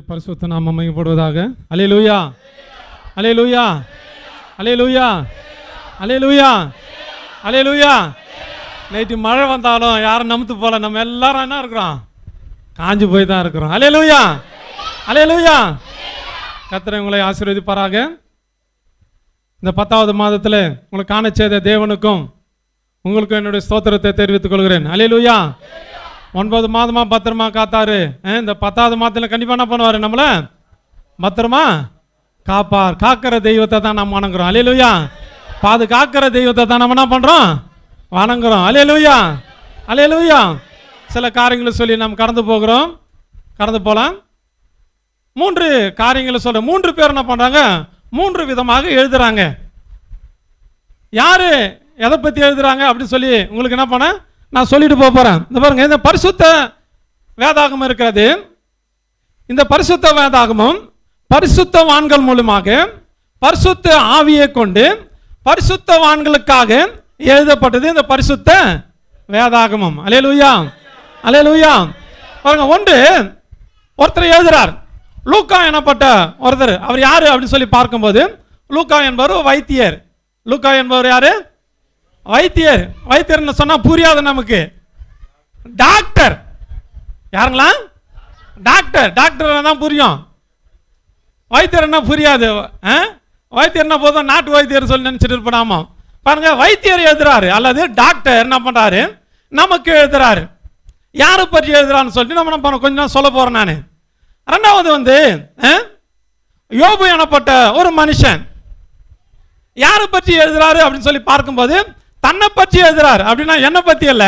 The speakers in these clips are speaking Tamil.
பரிசுத்த நாமம் மகிமைப்படுவதாக. அல்லேலூயா, அல்லேலூயா, அல்லேலூயா, அல்லேலூயா, அல்லேலூயா. நைட்டு மழை வந்தாலும் யாரும் நம்புத்து போல, நம்ம எல்லாரும் என்ன இருக்கிறோம்? காஞ்சி போய் தான் இருக்கிறோம். அல்லேலூயா, அல்லேலூயா. கர்த்தர் உங்களை ஆசீர்வதிப்பாராக. இந்த 10வது மாதத்தில் உங்களை காண செய்த தேவனுக்கும் உங்களுக்கும் என்னுடைய ஸ்தோத்திரத்தை தெரிவித்துக் கொள்கிறேன். அல்லேலூயா. 9 மாதமா பத்திரமா காத்தாரு. இந்த 10வது மாதத்தில் கண்டிப்பாக என்ன பண்ணுவார்? நம்மளை பத்திரமா காப்பார். காக்கிற தெய்வத்தை தான் நம்ம வணங்குறோம். அல்லேலூயா. பாதுகாக்கிற தெய்வத்தை தான் நம்ம என்ன பண்ணுறோம்? வணங்குறோம். அல்லேலூயா, அல்லேலூயா. சில காரியங்களை சொல்லி நம்ம கடந்து போகலாம். 3 காரியங்களை சொல்ற 3 பேர் என்ன பண்ணுறாங்க? 3 விதமாக எழுதுறாங்க. யாரு எதை பற்றி எழுதுறாங்க அப்படின்னு சொல்லி உங்களுக்கு என்ன பண்ண நான் சொல்லிட்டு போகிறேன். இந்த பாருங்க, இந்த பரிசுத்த வேதாகமம் இருக்கிறது. இந்த பரிசுத்த வேதாகமம் பரிசுத்தவான்கள் மூலமாக பரிசுத்த ஆவியை கொண்டு பரிசுத்தவான்களுக்காக எழுதப்பட்டது இந்த பரிசுத்த வேதாகமம். அல்லேலூயா, அல்லேலூயா. பாருங்க, ஒருத்தர் எழுதுறார். லூக்கா எனப்பட்ட ஒருத்தர். அவர் யாரு அப்படின்னு சொல்லி பார்க்கும்போது, லூக்கா என்பவர் வைத்தியர். லூக்கா என்பவர் யாரு? வைத்தியர். வைத்தியர்னு சொன்னா புரியாது நமக்கு. டாக்டர். யாருங்களா? டாக்டர். டாக்டர் தான் புரியும். வைத்தியர் என்ன புரியாது. வைத்தியர் என்ன போதும் நாட்டு வைத்தியர் சொல்லி நினைச்சிட்டு இருப்போம். பாருங்க, வைத்தியர் எழுதுறாரு அல்லது டாக்டர் என்ன பண்றாரு? நமக்கு எழுதுறாரு. யாரை பற்றி எழுதுறான்னு சொல்லிட்டு நம்ம என்ன கொஞ்சம் சொல்ல போறேன் நான். 2வது யோபு எனப்பட்ட ஒரு மனுஷன். யாரை பற்றி எழுதுறாரு அப்படின்னு சொல்லி பார்க்கும்போது, தன்னை பற்றி எழுதுறாரு. அப்படின்னா என்னை பற்றி அல்ல,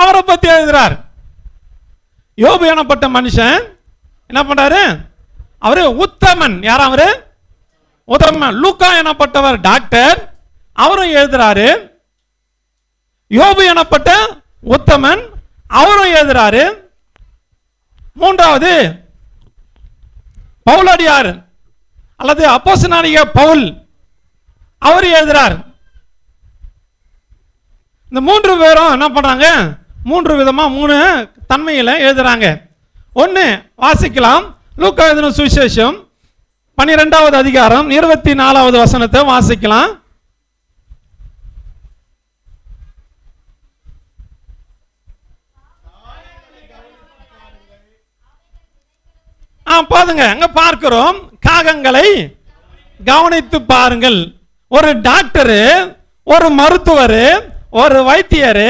அவரை பற்றி எழுதுறார். யோபு எனப்பட்ட மனுஷன் என்ன பண்றாரு? அவரு உத்தமன். யார் அவரு? உத்தமன். லூக்கா எனப்பட்டவர் டாக்டர், அவரும் எழுதுறாரு. யோபு எனப்பட்ட உத்தமன், அவரும் எழுதுறாரு. 3வது பவுலடியார் அல்லது அப்போஸ்தலனாகிய பவுல், அவர் எழுதுறார். இந்த 3 பேரும் என்ன பண்றாங்க? 3 விதமா 3 தன்மையில எழுதுறாங்க. 1 வாசிக்கலாம். லூக்கா எழுதின சுவிசேஷம் 12வது அதிகாரம் 24வது வசனத்தை வாசிக்கலாம். பாருங்க, அங்க பார்க்கிறோம், காகங்களை கவனித்து பாருங்கள். ஒரு டாக்டர், ஒரு மருத்துவர், ஒரு வைத்தியர்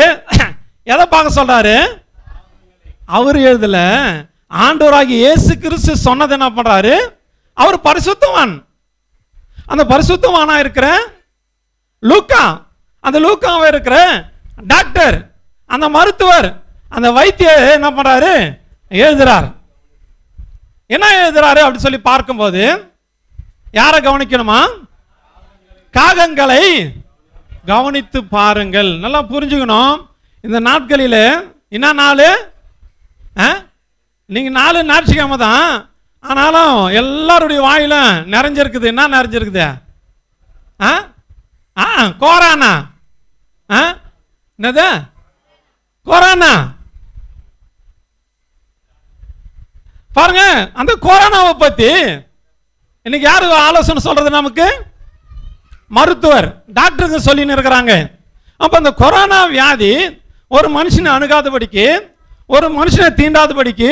எதை பார்க்க சொல்றாரு? அவர் எழுதல, ஆண்டவராகிய இயேசு கிறிஸ்து சொன்னது என்ன பண்றாரு? அவர் பரிசுத்தவான். அந்த பரிசுத்தவானா இருக்கிற லூக்கா, அந்த லூக்காவை இருக்கிற டாக்டர், அந்த மருத்துவர், அந்த வைத்தியர் என்ன பண்றாரு? எழுதுறார். என்ன எழுதுறாரு அப்படி சொல்லி பார்க்கும்போது, யாரை கவனிக்கணுமா? காகங்களை கவனித்து பாருங்கள். நல்லா புரிஞ்சுக்கணும். இந்த நாட்களில் என்ன நாள்? நீங்க 4 ஞாயிற்றுக்கிழமை தான், ஆனாலும் எல்லாருடைய வாயில நிறைஞ்சிருக்குது. என்ன நிறைஞ்சிருக்குது? கொரோனா. என்னது? கொரோனா. பாருங்க, அந்த கொரோனாவை பத்தி இன்னைக்கு யாரு ஆலோசனை சொல்றது? நமக்கு மருத்துவர், டாக்டருக்கு சொல்லி இருக்கிறாங்க. அப்ப அந்த கொரோனா வியாதி ஒரு மனுஷனை அணுகாதபடிக்கு, ஒரு மனுஷனை தீண்டாதபடிக்கு,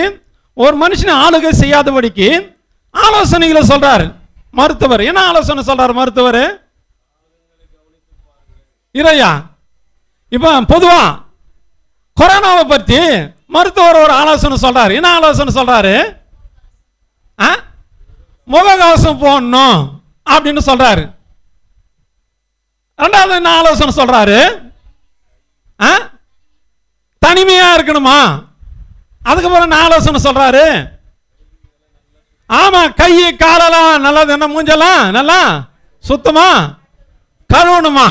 ஒரு மனுஷனை ஆளுகை செய்யாதபடிக்கு ஆலோசனைகளை சொல்றாரு மருத்துவர். என்ன ஆலோசனை சொல்றாரு மருத்துவர்? இறையா, இப்ப பொதுவா கொரோனாவை பத்தி மருத்துவர் ஒரு ஆலோசனை சொல்றாரு. என்ன ஆலோசனை சொல்றாரு? முகக்கவசம் போடணும் அப்படின்னு சொல்றாரு. 2வது என்ன ஆலோசனை சொல்றாரு? தனிமையா இருக்கணுமா. அதுக்கப்புறம் என்ன ஆலோசனை சொல்றாரு? ஆமா, கை காலெல்லாம் நல்லா, என்ன மூஞ்செல்லாம் நல்லா சுத்தமா கழுவணுமா.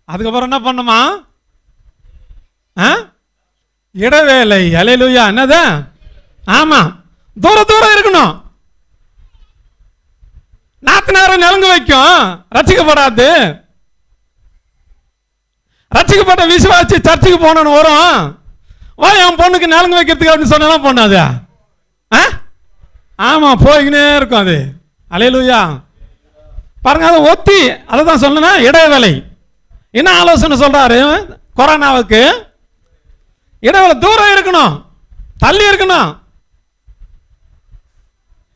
அதுக்கப்புறம் என்ன பண்ணுமா? இடைவேளை. அல்லேலூயா. என்னது? ஆமா, தூரம் இருக்கணும். நாத்து நேரம் நெருங்க வைக்கும், ரட்சிக்கப்படாது. ரட்சிக்கப்பட்ட விசுவாசி சர்ச்சுக்கு போனோன்னு வரும், வா என் பொண்ணுக்கு நலங்கு வைக்கிறதுக்கு அப்படின்னு சொன்னா பொண்ணு அது ஆமா போய்கினே இருக்கும் அது. அல்லேலூயா. பாருங்க அதை ஒத்தி அதை தான் சொல்லணும் இடைவேளை. என்ன ஆலோசனை சொல்றாரு கொரோனாவுக்கு? இடைவேளை தூரம் இருக்கணும், தள்ளி இருக்கணும்,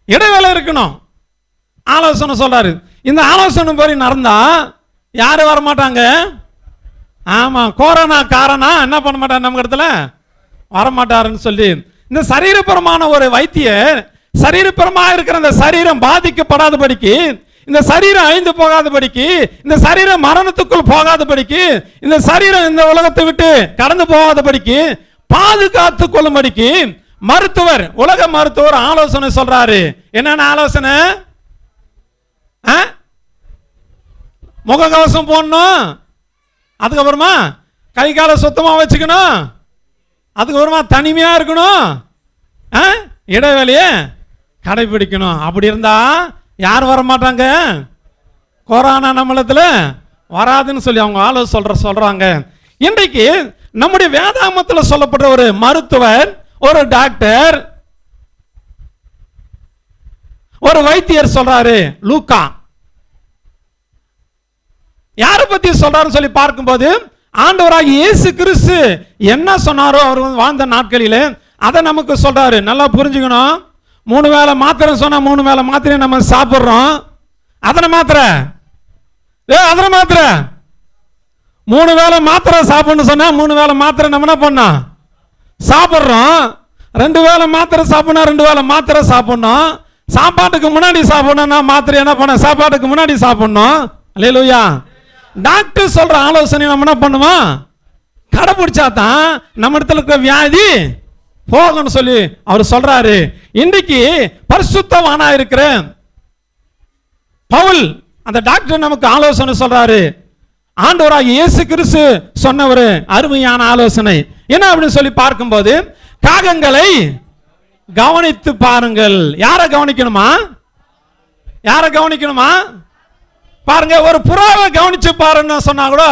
இடைவேளை இருக்கணும். ஆலோசனை சொல்றாரு. இந்த ஆலோசனை படி நடந்தா யாரு வர மாட்டாங்க. ஆமா கொரோனா காரணம் என்ன பண்ண மாட்டார் நம்ம இடத்துல வரமாட்டாருன்னு சொல்லி இந்த சரீரபரமான ஒரு வைத்தியர் சரீரபரமாக இருக்கிற இந்த சரீரம் பாதிக்கப்படாதபடிக்கு, இந்த சரீரம் அழிந்து போகாதபடிக்கு, இந்த சரீரம் மரணத்துக்குள் போகாதபடிக்கு, இந்த சரீரம் இந்த உலகத்தை விட்டு கடந்து போகாதபடிக்கு பாதுகாத்து கொள்ளும்படிக்கு மருத்துவர், உலக மருத்துவர் ஆலோசனை சொல்றாரு. என்னென்ன ஆலோசனை? முகக்கவசம் போடணும், அதுக்கப்புறமா கை காலை சுத்தமா வச்சுக்கணும், அதுக்கப்புறமா தனிமையா இருக்கணும், இடைவெளியை கடைபிடிக்கணும். அப்படி இருந்தா யார் வர மாட்டாங்க, கொரோனா நம்மளத்துல வராதுன்னு சொல்லி அவங்க ஆலோசனை சொல்றாங்க. இன்றைக்கு நம்முடைய வேதாகமத்தில் சொல்லப்பட்ட ஒரு மருத்துவர், ஒரு டாக்டர், ஒரு வைத்தியர் சொல்றாரு. லூக்கா யாரை பத்தி சொல்றாருன்னு சொல்லி பார்க்கும்போது ஆண்டவராகிய இயேசு கிறிஸ்து என்ன சொன்னாரோ அவர் வாழ்ந்த நாட்களிலே அதை நமக்கு சொல்றாரு. நல்லா புரிஞ்சுக்கணும். 3 வேளை மாத்திரை சொன்னா 3 வேளை மாத்திரை நம்ம சாப்பிட்றோம். அதனை மாத்திரை 3 வேளை மாத்திரை சாப்பிடணும் சொன்னா 3 வேளை மாத்திரை நம்ம என்ன பண்ணோம் சாப்பிட்றோம். 2 வேளை மாத்திரை சாப்பிடணும், 2 வேளை மாத்திரை சாப்பிடணும். சாப்பாட்டுக்கு முன்னாடி சாப்பிடணும், மாத்திரை என்ன பண்ண சாப்பாட்டுக்கு முன்னாடி சாப்பிடணும். அல்லேலூயா. டாக்டர் சொல்ற ஆலோசனை நம்ம என்ன பண்ணுவோம் கடைபிடிச்சா தான் நம்ம இடத்துல இருக்கிற வியாதி போகணும்னு சொல்லி அவர் சொல்றாரு. இன்றைக்கு பரிசுத்தவானா இருக்கிற பவுல் அந்த டாக்டர் நமக்கு ஆலோசனை சொல்றாரு. ஆண்டவராகிய இயேசு கிறிஸ்து சொன்ன ஒரு அருமையான ஆலோசனை என்ன அப்படின்னு சொல்லி பார்க்கும்போது, காகங்களை கவனித்து பாருங்கள். யாரை கவனிக்கணுமா? யாரை கவனிக்கணுமா? பாருங்க, ஒரு புறாவை கவனிச்சு பாருன்னு சொன்னா கூட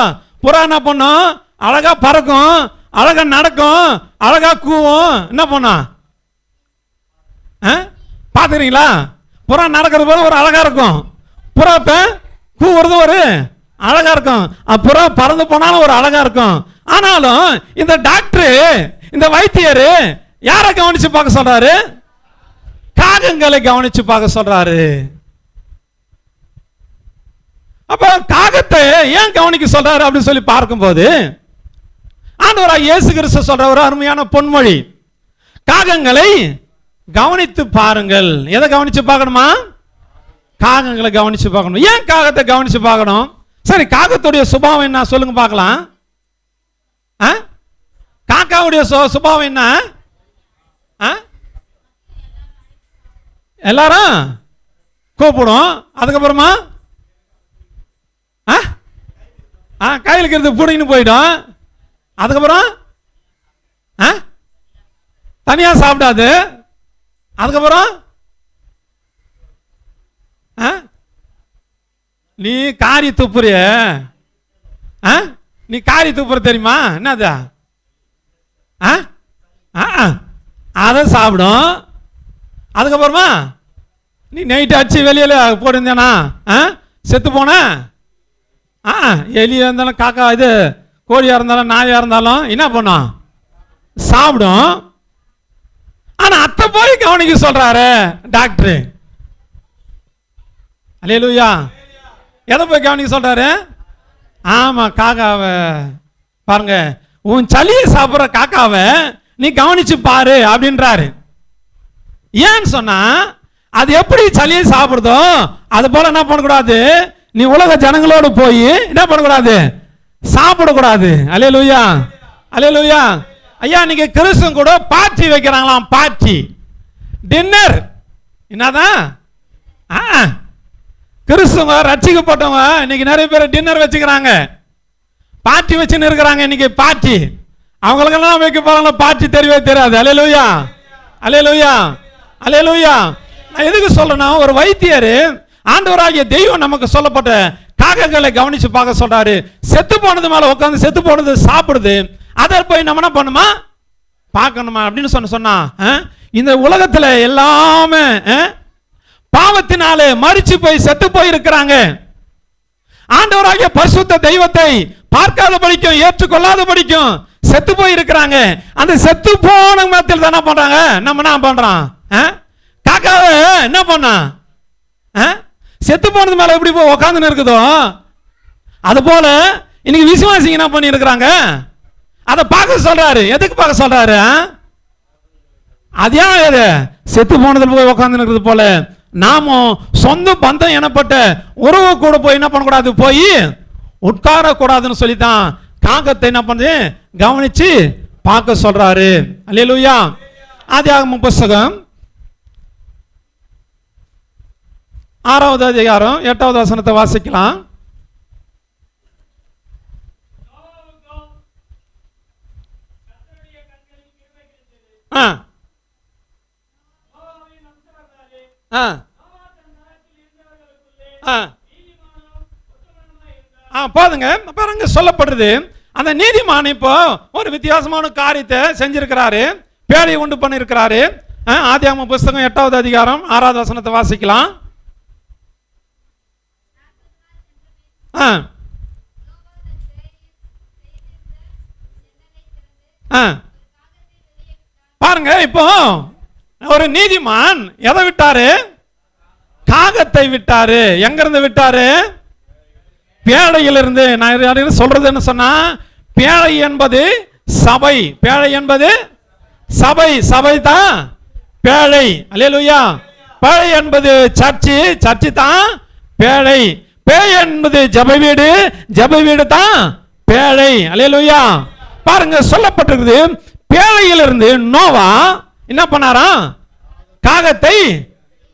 புறா என்ன பண்ணும்? அழகா பறக்கும், அழகா நடக்கும், அழகா கூவும். என்ன பண்ணா பாத்துறீங்களா? புறா நடக்கிறது போல ஒரு அழகா இருக்கும், புறா கூவுறது ஒரு அழகா இருக்கும், புறா பறந்து போனாலும் ஒரு அழகா இருக்கும். ஆனாலும் இந்த டாக்டர், இந்த வைத்தியர் யாரை கவனிச்சு பார்க்க சொல்றாரு? காகங்களை கவனிச்சு பார்க்க சொல்றாரு. அப்ப காகத்தை ஏன் கவனிக்க சொல்றாரு அப்படின்னு சொல்லி பார்க்கும்போது ஆண்டவராகிய இயேசு கிறிஸ்து சொல்ற ஒரு அருமையான பொன்மொழி, காகங்களை கவனித்து பாருங்கள். எதை கவனிச்சு பார்க்கணுமா? காகங்களை கவனிச்சு பார்க்கணும். ஏன் காகத்தை கவனிச்சு பார்க்கணும்? சரி, காகத்துடைய சுபாவம் என்ன சொல்லுங்க பார்க்கலாம். காக்காவுடைய சுபாவம் என்ன? எல்லாரும் கூப்பிடும், அதுக்கப்புறமா கையில் இருக்கிறது பிடின்னு போயிடும், அதுக்கப்புறம் தனியா சாப்பிடாது, அதுக்கப்புறம் நீ காரி துப்புறிய, நீ காரி துப்புற தெரியுமா? என்னது? அதை சாப்பிடும். அதுக்கப்புறமா நீ நைட்டு அடிச்சு வெளியில போட்டிருந்தேனா செத்து போன எலியா இருந்தாலும் காக்கா இது கோழியா இருந்தாலும் நாயா இருந்தாலும் என்ன பண்ணும்? சாப்பிடும். ஆனா அத்தை போய் கவனிக்க சொல்றாரு டாக்டர். அல்லேலூயா. எதை போய் கவனிக்க சொல்றாரு? ஆமா, காக்காவை பாருங்க, உன் சளியை சாப்பிட்ற காக்காவை நீ கவனிச்சு பாரு அப்படின்றாரு. ஏன்னு சொன்னா அது எப்படி சளியை சாப்பிடுதோ அது போல என்ன பண்ணக்கூடாது, நீ உலக ஜனங்களோடு போய் என்ன பண்ணக்கூடாது, சாப்பிடக்கூடாது. அல்லேலூயா, அல்லேலூயா. ஐயா, நீங்க கிறிஸ்தவன் கூட பார்ட்டி வைக்கிறாங்களாம், பார்ட்டி டின்னர். என்னதான் கிறிஸ்தவங்க ரட்சிக்கப்பட்டவங்க இன்னைக்கு நிறைய பேர் டின்னர் வச்சுக்கிறாங்க, பார்ட்டி வச்சுன்னு இருக்கிறாங்க. இன்னைக்கு பார்ட்டி அவங்களுக்கெல்லாம் வைக்க போறாங்க, பார்ட்டி தெரியவே தெரியாது. அல்லேலூயா, அல்லேலூயா, அல்லேலூயா. நான் எதுக்கு சொல்றேன்னா, ஒரு வைத்தியர் ஆண்டவராகிய தெய்வம் நமக்கு சொல்லப்பட்ட காகங்களை கவனிச்சு பார்க்க சொல்றாரு. செத்து போனது மேல உட்காந்து செத்து போனது சாப்பிடுது, அதை போய் நம்ம என்ன பண்ணுமா பார்க்கணுமா அப்படின்னு சொன்னா இந்த உலகத்துல எல்லாமே பாவத்தினாலே மரிச்சு போய் செத்து போய் இருக்கிறாங்க. ஆண்டவராகிய பரிசுத்த தெய்வத்தை பார்க்காத படிக்கும், ஏற்றுக்கொள்ளாத படிக்கும் செத்து போய் இருக்கிறாங்க. அந்த செத்து போன மத்தியில் என்ன பண்றாங்க? நம்ம என்ன பண்றோம்? காக்காவ என்ன பண்ணா? செத்து போனது மேல எப்படி போய் உட்கார்ந்து இருக்குதோ அது போல இன்னைக்கு விசுவாசிங்க என்ன பண்ணி இருக்கிறாங்க? அதை பார்க்க சொல்றாரு. எதுக்கு பார்க்க சொல்றாரு? அதையா செத்து போனதுல போய் உட்கார்ந்து இருக்கிறது போல நாமும் சொந்த பந்தம் எனப்பட்ட உறவு கூட போய் என்ன பண்ணக்கூடாது? போய் உட்கார கூடாதுன்னு சொல்லித்தான் காகத்தை என்ன பண்ணுது? கவனிச்சு பார்க்க சொல்றாரு. அல்லேலூயா. ஆதியாகமம் புத்தகம் 6வது அதிகாரம் 8வது வசனத்தை வாசிக்கலாம். போதுங்க. பாருங்க சொல்லப்படுறது, அந்த நீதிமான் இப்போ ஒரு வித்தியாசமான காரியத்தை செஞ்சிருக்கிறாரு, பேழையை உண்டு பண்ணிருக்கிறாரு. ஆதியாகமம் புத்தகம் 8வது அதிகாரம் 6வது வசனத்தை வாசிக்கலாம். பாருங்க, இப்போ ஒரு நீதிமான் எதை விட்டாரு? காகத்தை விட்டாரு. எங்க இருந்து விட்டாரு? பேழையிலிருந்து. நான் சொல்றது என்ன சொன்னா, பேழை என்பது சபை. பேழை என்பது சபை. சபை தான் பேழை. அல்லேலூயா. பேழை என்பது சர்ச்சு. சர்ச்சு தான் பேழை. பேழை என்பது ஜெப வீடு. ஜெப வீடு தான் பேழை. அல்லேலூயா. பாருங்க சொல்லப்பட்டிருக்குது, பேழையிலிருந்து நோவா என்ன பண்ணாரா? காகத்தை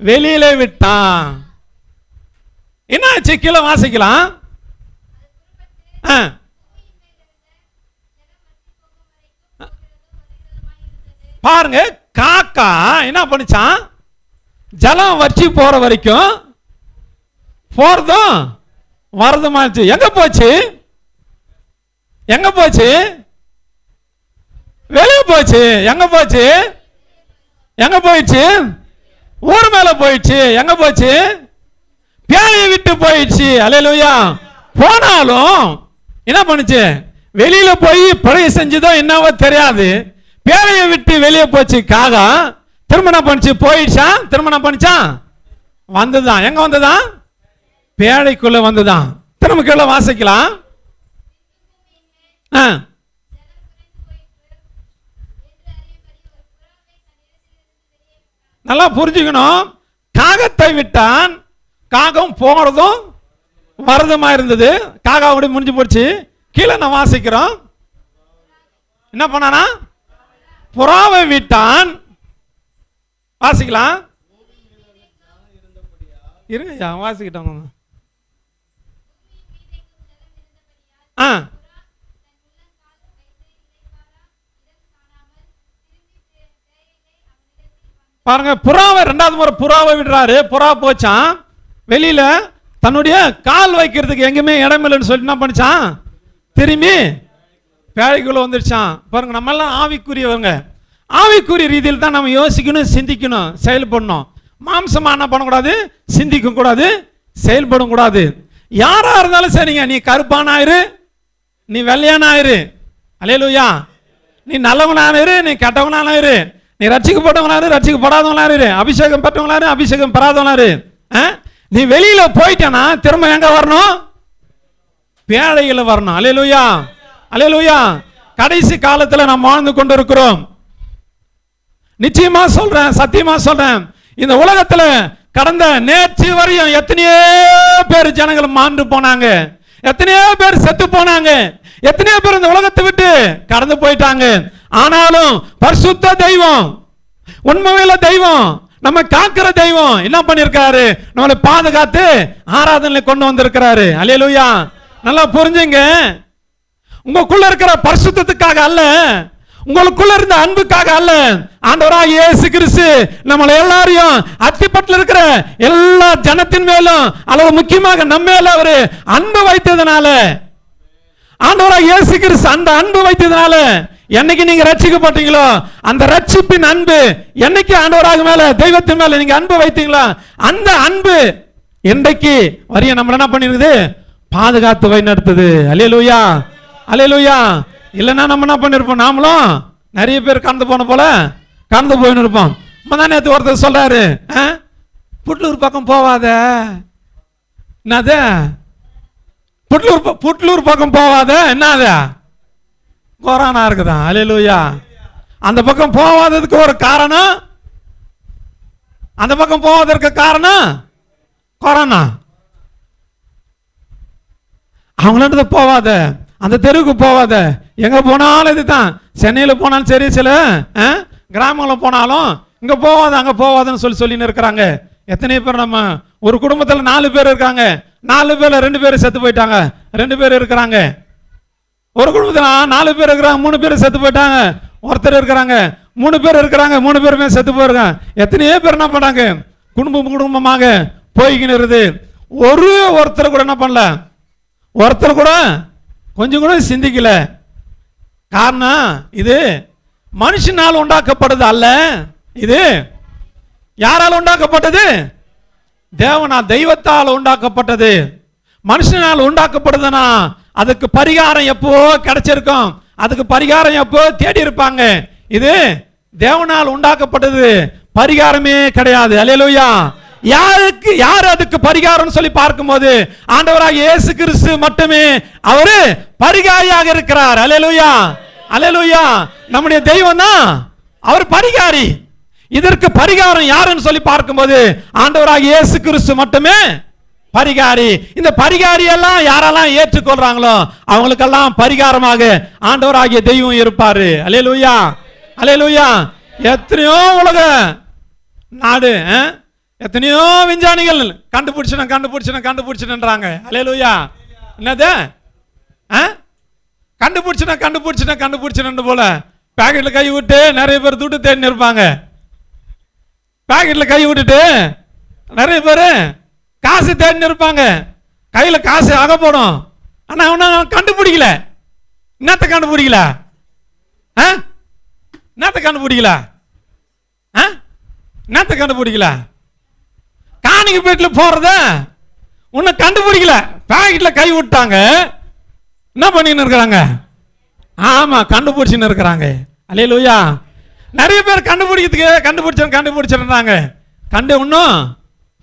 வெளியில விட்டான். என்னாச்சு? கீழே வாசிக்கலாம். பாருங்க, காக்கா என்ன பண்ணிச்சான்? ஜலம் வற்றி போற வரைக்கும் போறதும் வரதுமாச்சு. எங்க போச்சு? எங்க போச்சு? வெளியே போச்சு. எங்க போச்சு? எங்க போயிடுச்சு? ஊர் மேல போயிடுச்சு. எங்க போச்சு? பேழையை விட்டு போயிடுச்சு. அல்லேலூயா. போனாலும் என்ன பண்ணுச்சு? வெளியில போய் பிழை செஞ்சதோ என்னவோ தெரியாது, பேழையை விட்டு வெளியே போச்சு. காகா திருமணம் பண்ணிச்சு. போயிடுச்சா? திருமணம் பண்ணிச்சா? வந்துதான். எங்க வந்துதான்? பேழைக்குள்ள வந்துதான். திரும்ப கீழே வாசிக்கலாம். நல்லா புரிஞ்சுக்கணும். காகத்தை விட்டான். காகம் போறதும் வரதுமா இருந்தது. காகா அப்படி முடிஞ்சு போச்சு. கீழே நான் வாசிக்கிறோம். என்ன பண்ணானா? புறாவை விட்டான். வாசிக்கலாம். இருங்க, வாசிக்கிட்டோம். பாருங்க, புறாவை 2வது முறை புறாவை விடுறாரு. புறா போச்சான். வெளியில தன்னுடைய கால் வைக்கிறதுக்கு எங்குமே இடம் இல்லைன்னு சொல்லி என்ன பண்ணிச்சான்? திரும்பி பேழைக்குள்ள வந்துருச்சான். பாருங்க, நம்ம எல்லாம் ஆவிக்குரியவங்க. ஆவிக்குரிய ரீதியில் தான் நம்ம யோசிக்கணும், சிந்திக்கணும், செயல்படணும். மாம்சமா என்ன பண்ணக்கூடாது? சிந்திக்க கூடாது, செயல்படும் கூடாது. யாரா இருந்தாலும் சரிங்க, நீ கருப்பானாயிரு, நீ வெள்ளையானாயிரு. அல்லேலூயா. நீ நல்லவனாயிரு, நீ கெட்டவனாயிரு, நீ ரட்சிக்கப்பட்டவனாரு, ரட்சிக்கப்படாதவனாரு, அபிஷேகம் பெற்றவனாரு, அபிஷேகம் பெறாதவனாரு. நீ வெளியில போயிட்டனா திரும்ப எங்க வரணும்? பேழையில வரணும். அல்லேலூயா. அல்லேலூயா. கடைசி காலத்துல நாம் வாழ்ந்து கொண்டு இருக்கிறோம். நிச்சயமா சொல்றேன், சத்தியமா சொல்றேன், இந்த உலகத்துல கடந்த நேற்று வரையும் எத்தனையோ பேர் ஜனங்கள் மாண்டு போனாங்க, எத்தனையோ பேர் செத்து போனாங்க, எத்தனையோ பேர் இந்த உலகத்தை விட்டு கடந்து போயிட்டாங்க. ஆனாலும் பரிசுத்த தெய்வம், உண்மையில தெய்வம், நம்ம காக்கிற தெய்வம் என்ன பண்ணிருக்காரு? நம்மளை பாதுகாத்து ஆராதனை கொண்டு வந்திருக்கிறாரு. அல்லேலூயா. நல்லா புரிஞ்சுங்க. உங்களுக்குள்ள இருக்கிற பரிசுத்தத்துக்காக அல்ல, உங்களுக்குள்ள இருந்த அன்புக்காக அல்ல. ஆண்டவராகிய இயேசு கிறிஸ்து நம்மள எல்லாரையும் அத்திப்பட்டில் இருக்கிற எல்லா ஜனத்தின் மேலும், அளவு முக்கியமாக நம்ம மேல அவரு அன்பு வைத்ததுனால, ஆண்டவராகிய இயேசு கிறிஸ்து அந்த அன்பு வைத்ததுனால என்னைக்கு நீங்க ரட்சிக்கப்பட்டீங்களோ அந்த ரட்சிப்பின் அன்பு என்னைக்கு ஆண்டவராக மேல தெய்வத்தின் மேல நீங்க அன்பு வைத்தீங்களா அந்த அன்பு இன்றைக்கு வரிய நம்ம என்ன பண்ணிருக்குது, பாதுகாத்து வழிநடத்துது. அல்லேலூயா, அல்லேலூயா. இல்லைன்னா நம்ம என்ன பண்ணிருப்போம், நாமளும் நிறைய பேர் கடந்து போன போல கடந்து போயின்னு இருப்போம். நேற்று ஒருத்தர் சொல்றாரு, புட்லூர் பக்கம் போவாத, என்னது புட்லூர் பக்கம் போவாத, என்னது கொரோனா இருக்குதான். அல்லேலூயா. அந்த பக்கம் போவாததுக்கு ஒரு காரணம், அந்த பக்கம் போவதற்கு காரணம் கொரோனா. அவங்கள போவாத, அந்த தெருவுக்கு போவாத, எங்க போனாலும் இதுதான். சென்னையில் போனாலும் சரி, சில கிராமங்களில் போனாலும் இங்க போவாத அங்க போவாதன்னு சொல்லின்னு இருக்கிறாங்க. எத்தனை பேர் நம்ம ஒரு குடும்பத்தில் 4 பேர் இருக்காங்க, 4 பேர்ல 2 பேர் செத்து போயிட்டாங்க, 2 பேர் இருக்கிறாங்க. ஒரு குடும்பத்தில் 4 பேர் இருக்கிறாங்க, 3 பேர் செத்து போயிட்டாங்க. ஒருத்தர் இருக்கிறாங்க, 3 பேர் இருக்கிறாங்க, 3 பேருமே செத்து போயிருக்காங்க. எத்தனையோ பேர் என்ன பண்ணாங்க, குடும்பமாக போய்கின்னு. ஒருத்தர் கூட என்ன பண்ணல, ஒருத்தர் கூட கொஞ்சம் கூட சிந்திக்கல. காரணம் இது மனுஷனால் உண்டாக்கப்படுது அல்ல, இது யாரால் உண்டாக்கப்பட்டது, தேவனால் தெய்வத்தால் உண்டாக்கப்பட்டது. மனுஷனால் உண்டாக்கப்படுதுன்னா அதுக்கு பரிகாரம் எப்போ கிடைச்சிருக்கும், அதுக்கு பரிகாரம் எப்போ தேடி இருப்பாங்க. இது தேவனால் உண்டாக்கப்பட்டது, பரிகாரமே கிடையாது. அல்லேலூயா. யார் அதுக்கு பரிகாரம் சொல்லி பார்க்கும்போது ஆண்டவராக இயேசு கிறிஸ்து மட்டுமே அவரு பரிகாரியாக இருக்கிறார். அல்லேலூயா, அல்லேலூயா. நம்முடைய தெய்வம் தான் அவர் பரிகாரி. இதற்கு பரிகாரம் யாருன்னு சொல்லி பார்க்கும்போது ஆண்டவராக இயேசு கிறிஸ்து மட்டுமே பரிகாரி. இந்த பரிகாரி எல்லாம் யாரெல்லாம் ஏற்றுக்கொள்றாங்களோ அவங்களுக்கெல்லாம் பரிகாரமாக ஆண்டவராகிய தெய்வம் இருப்பாரு. அல்லேலூயா, அல்லேலூயா. எத்தனையோ உலக நாடு, எத்தனையோ விஞ்ஞானிகள் கண்டுபிடிச்சுன்றாங்க. அல்லேலூயா. என்னது கண்டுபிடிச்சு போல பாக்கெட்ல கை விட்டு நிறைய பேர் துட்டு தேடி இருப்பாங்க. பாக்கெட்ல கை விட்டுட்டு நிறைய பேர் காசு தேடி இருப்பாங்க. கையில காசு அகப்படும். ஆனா அவன கண்டுபிடிக்கல. என்னத்த கண்டுபிடிக்கல, என்னத்த கண்டுபிடிக்கல, என்னத்த கண்டுபிடிக்கல. காணிக்கு பேட்ல போறத உன்னை கண்டுபிடிக்கல. பாக்கெட்ல கை விட்டாங்க, என்ன பண்ணின்னு இருக்கிறாங்க, ஆமா கண்டுபிடிச்சுன்னு இருக்கிறாங்க. அல்லேலூயா. நிறைய பேர் கண்டுபிடிச்சிருந்தாங்க, கண்டு ஒன்னும்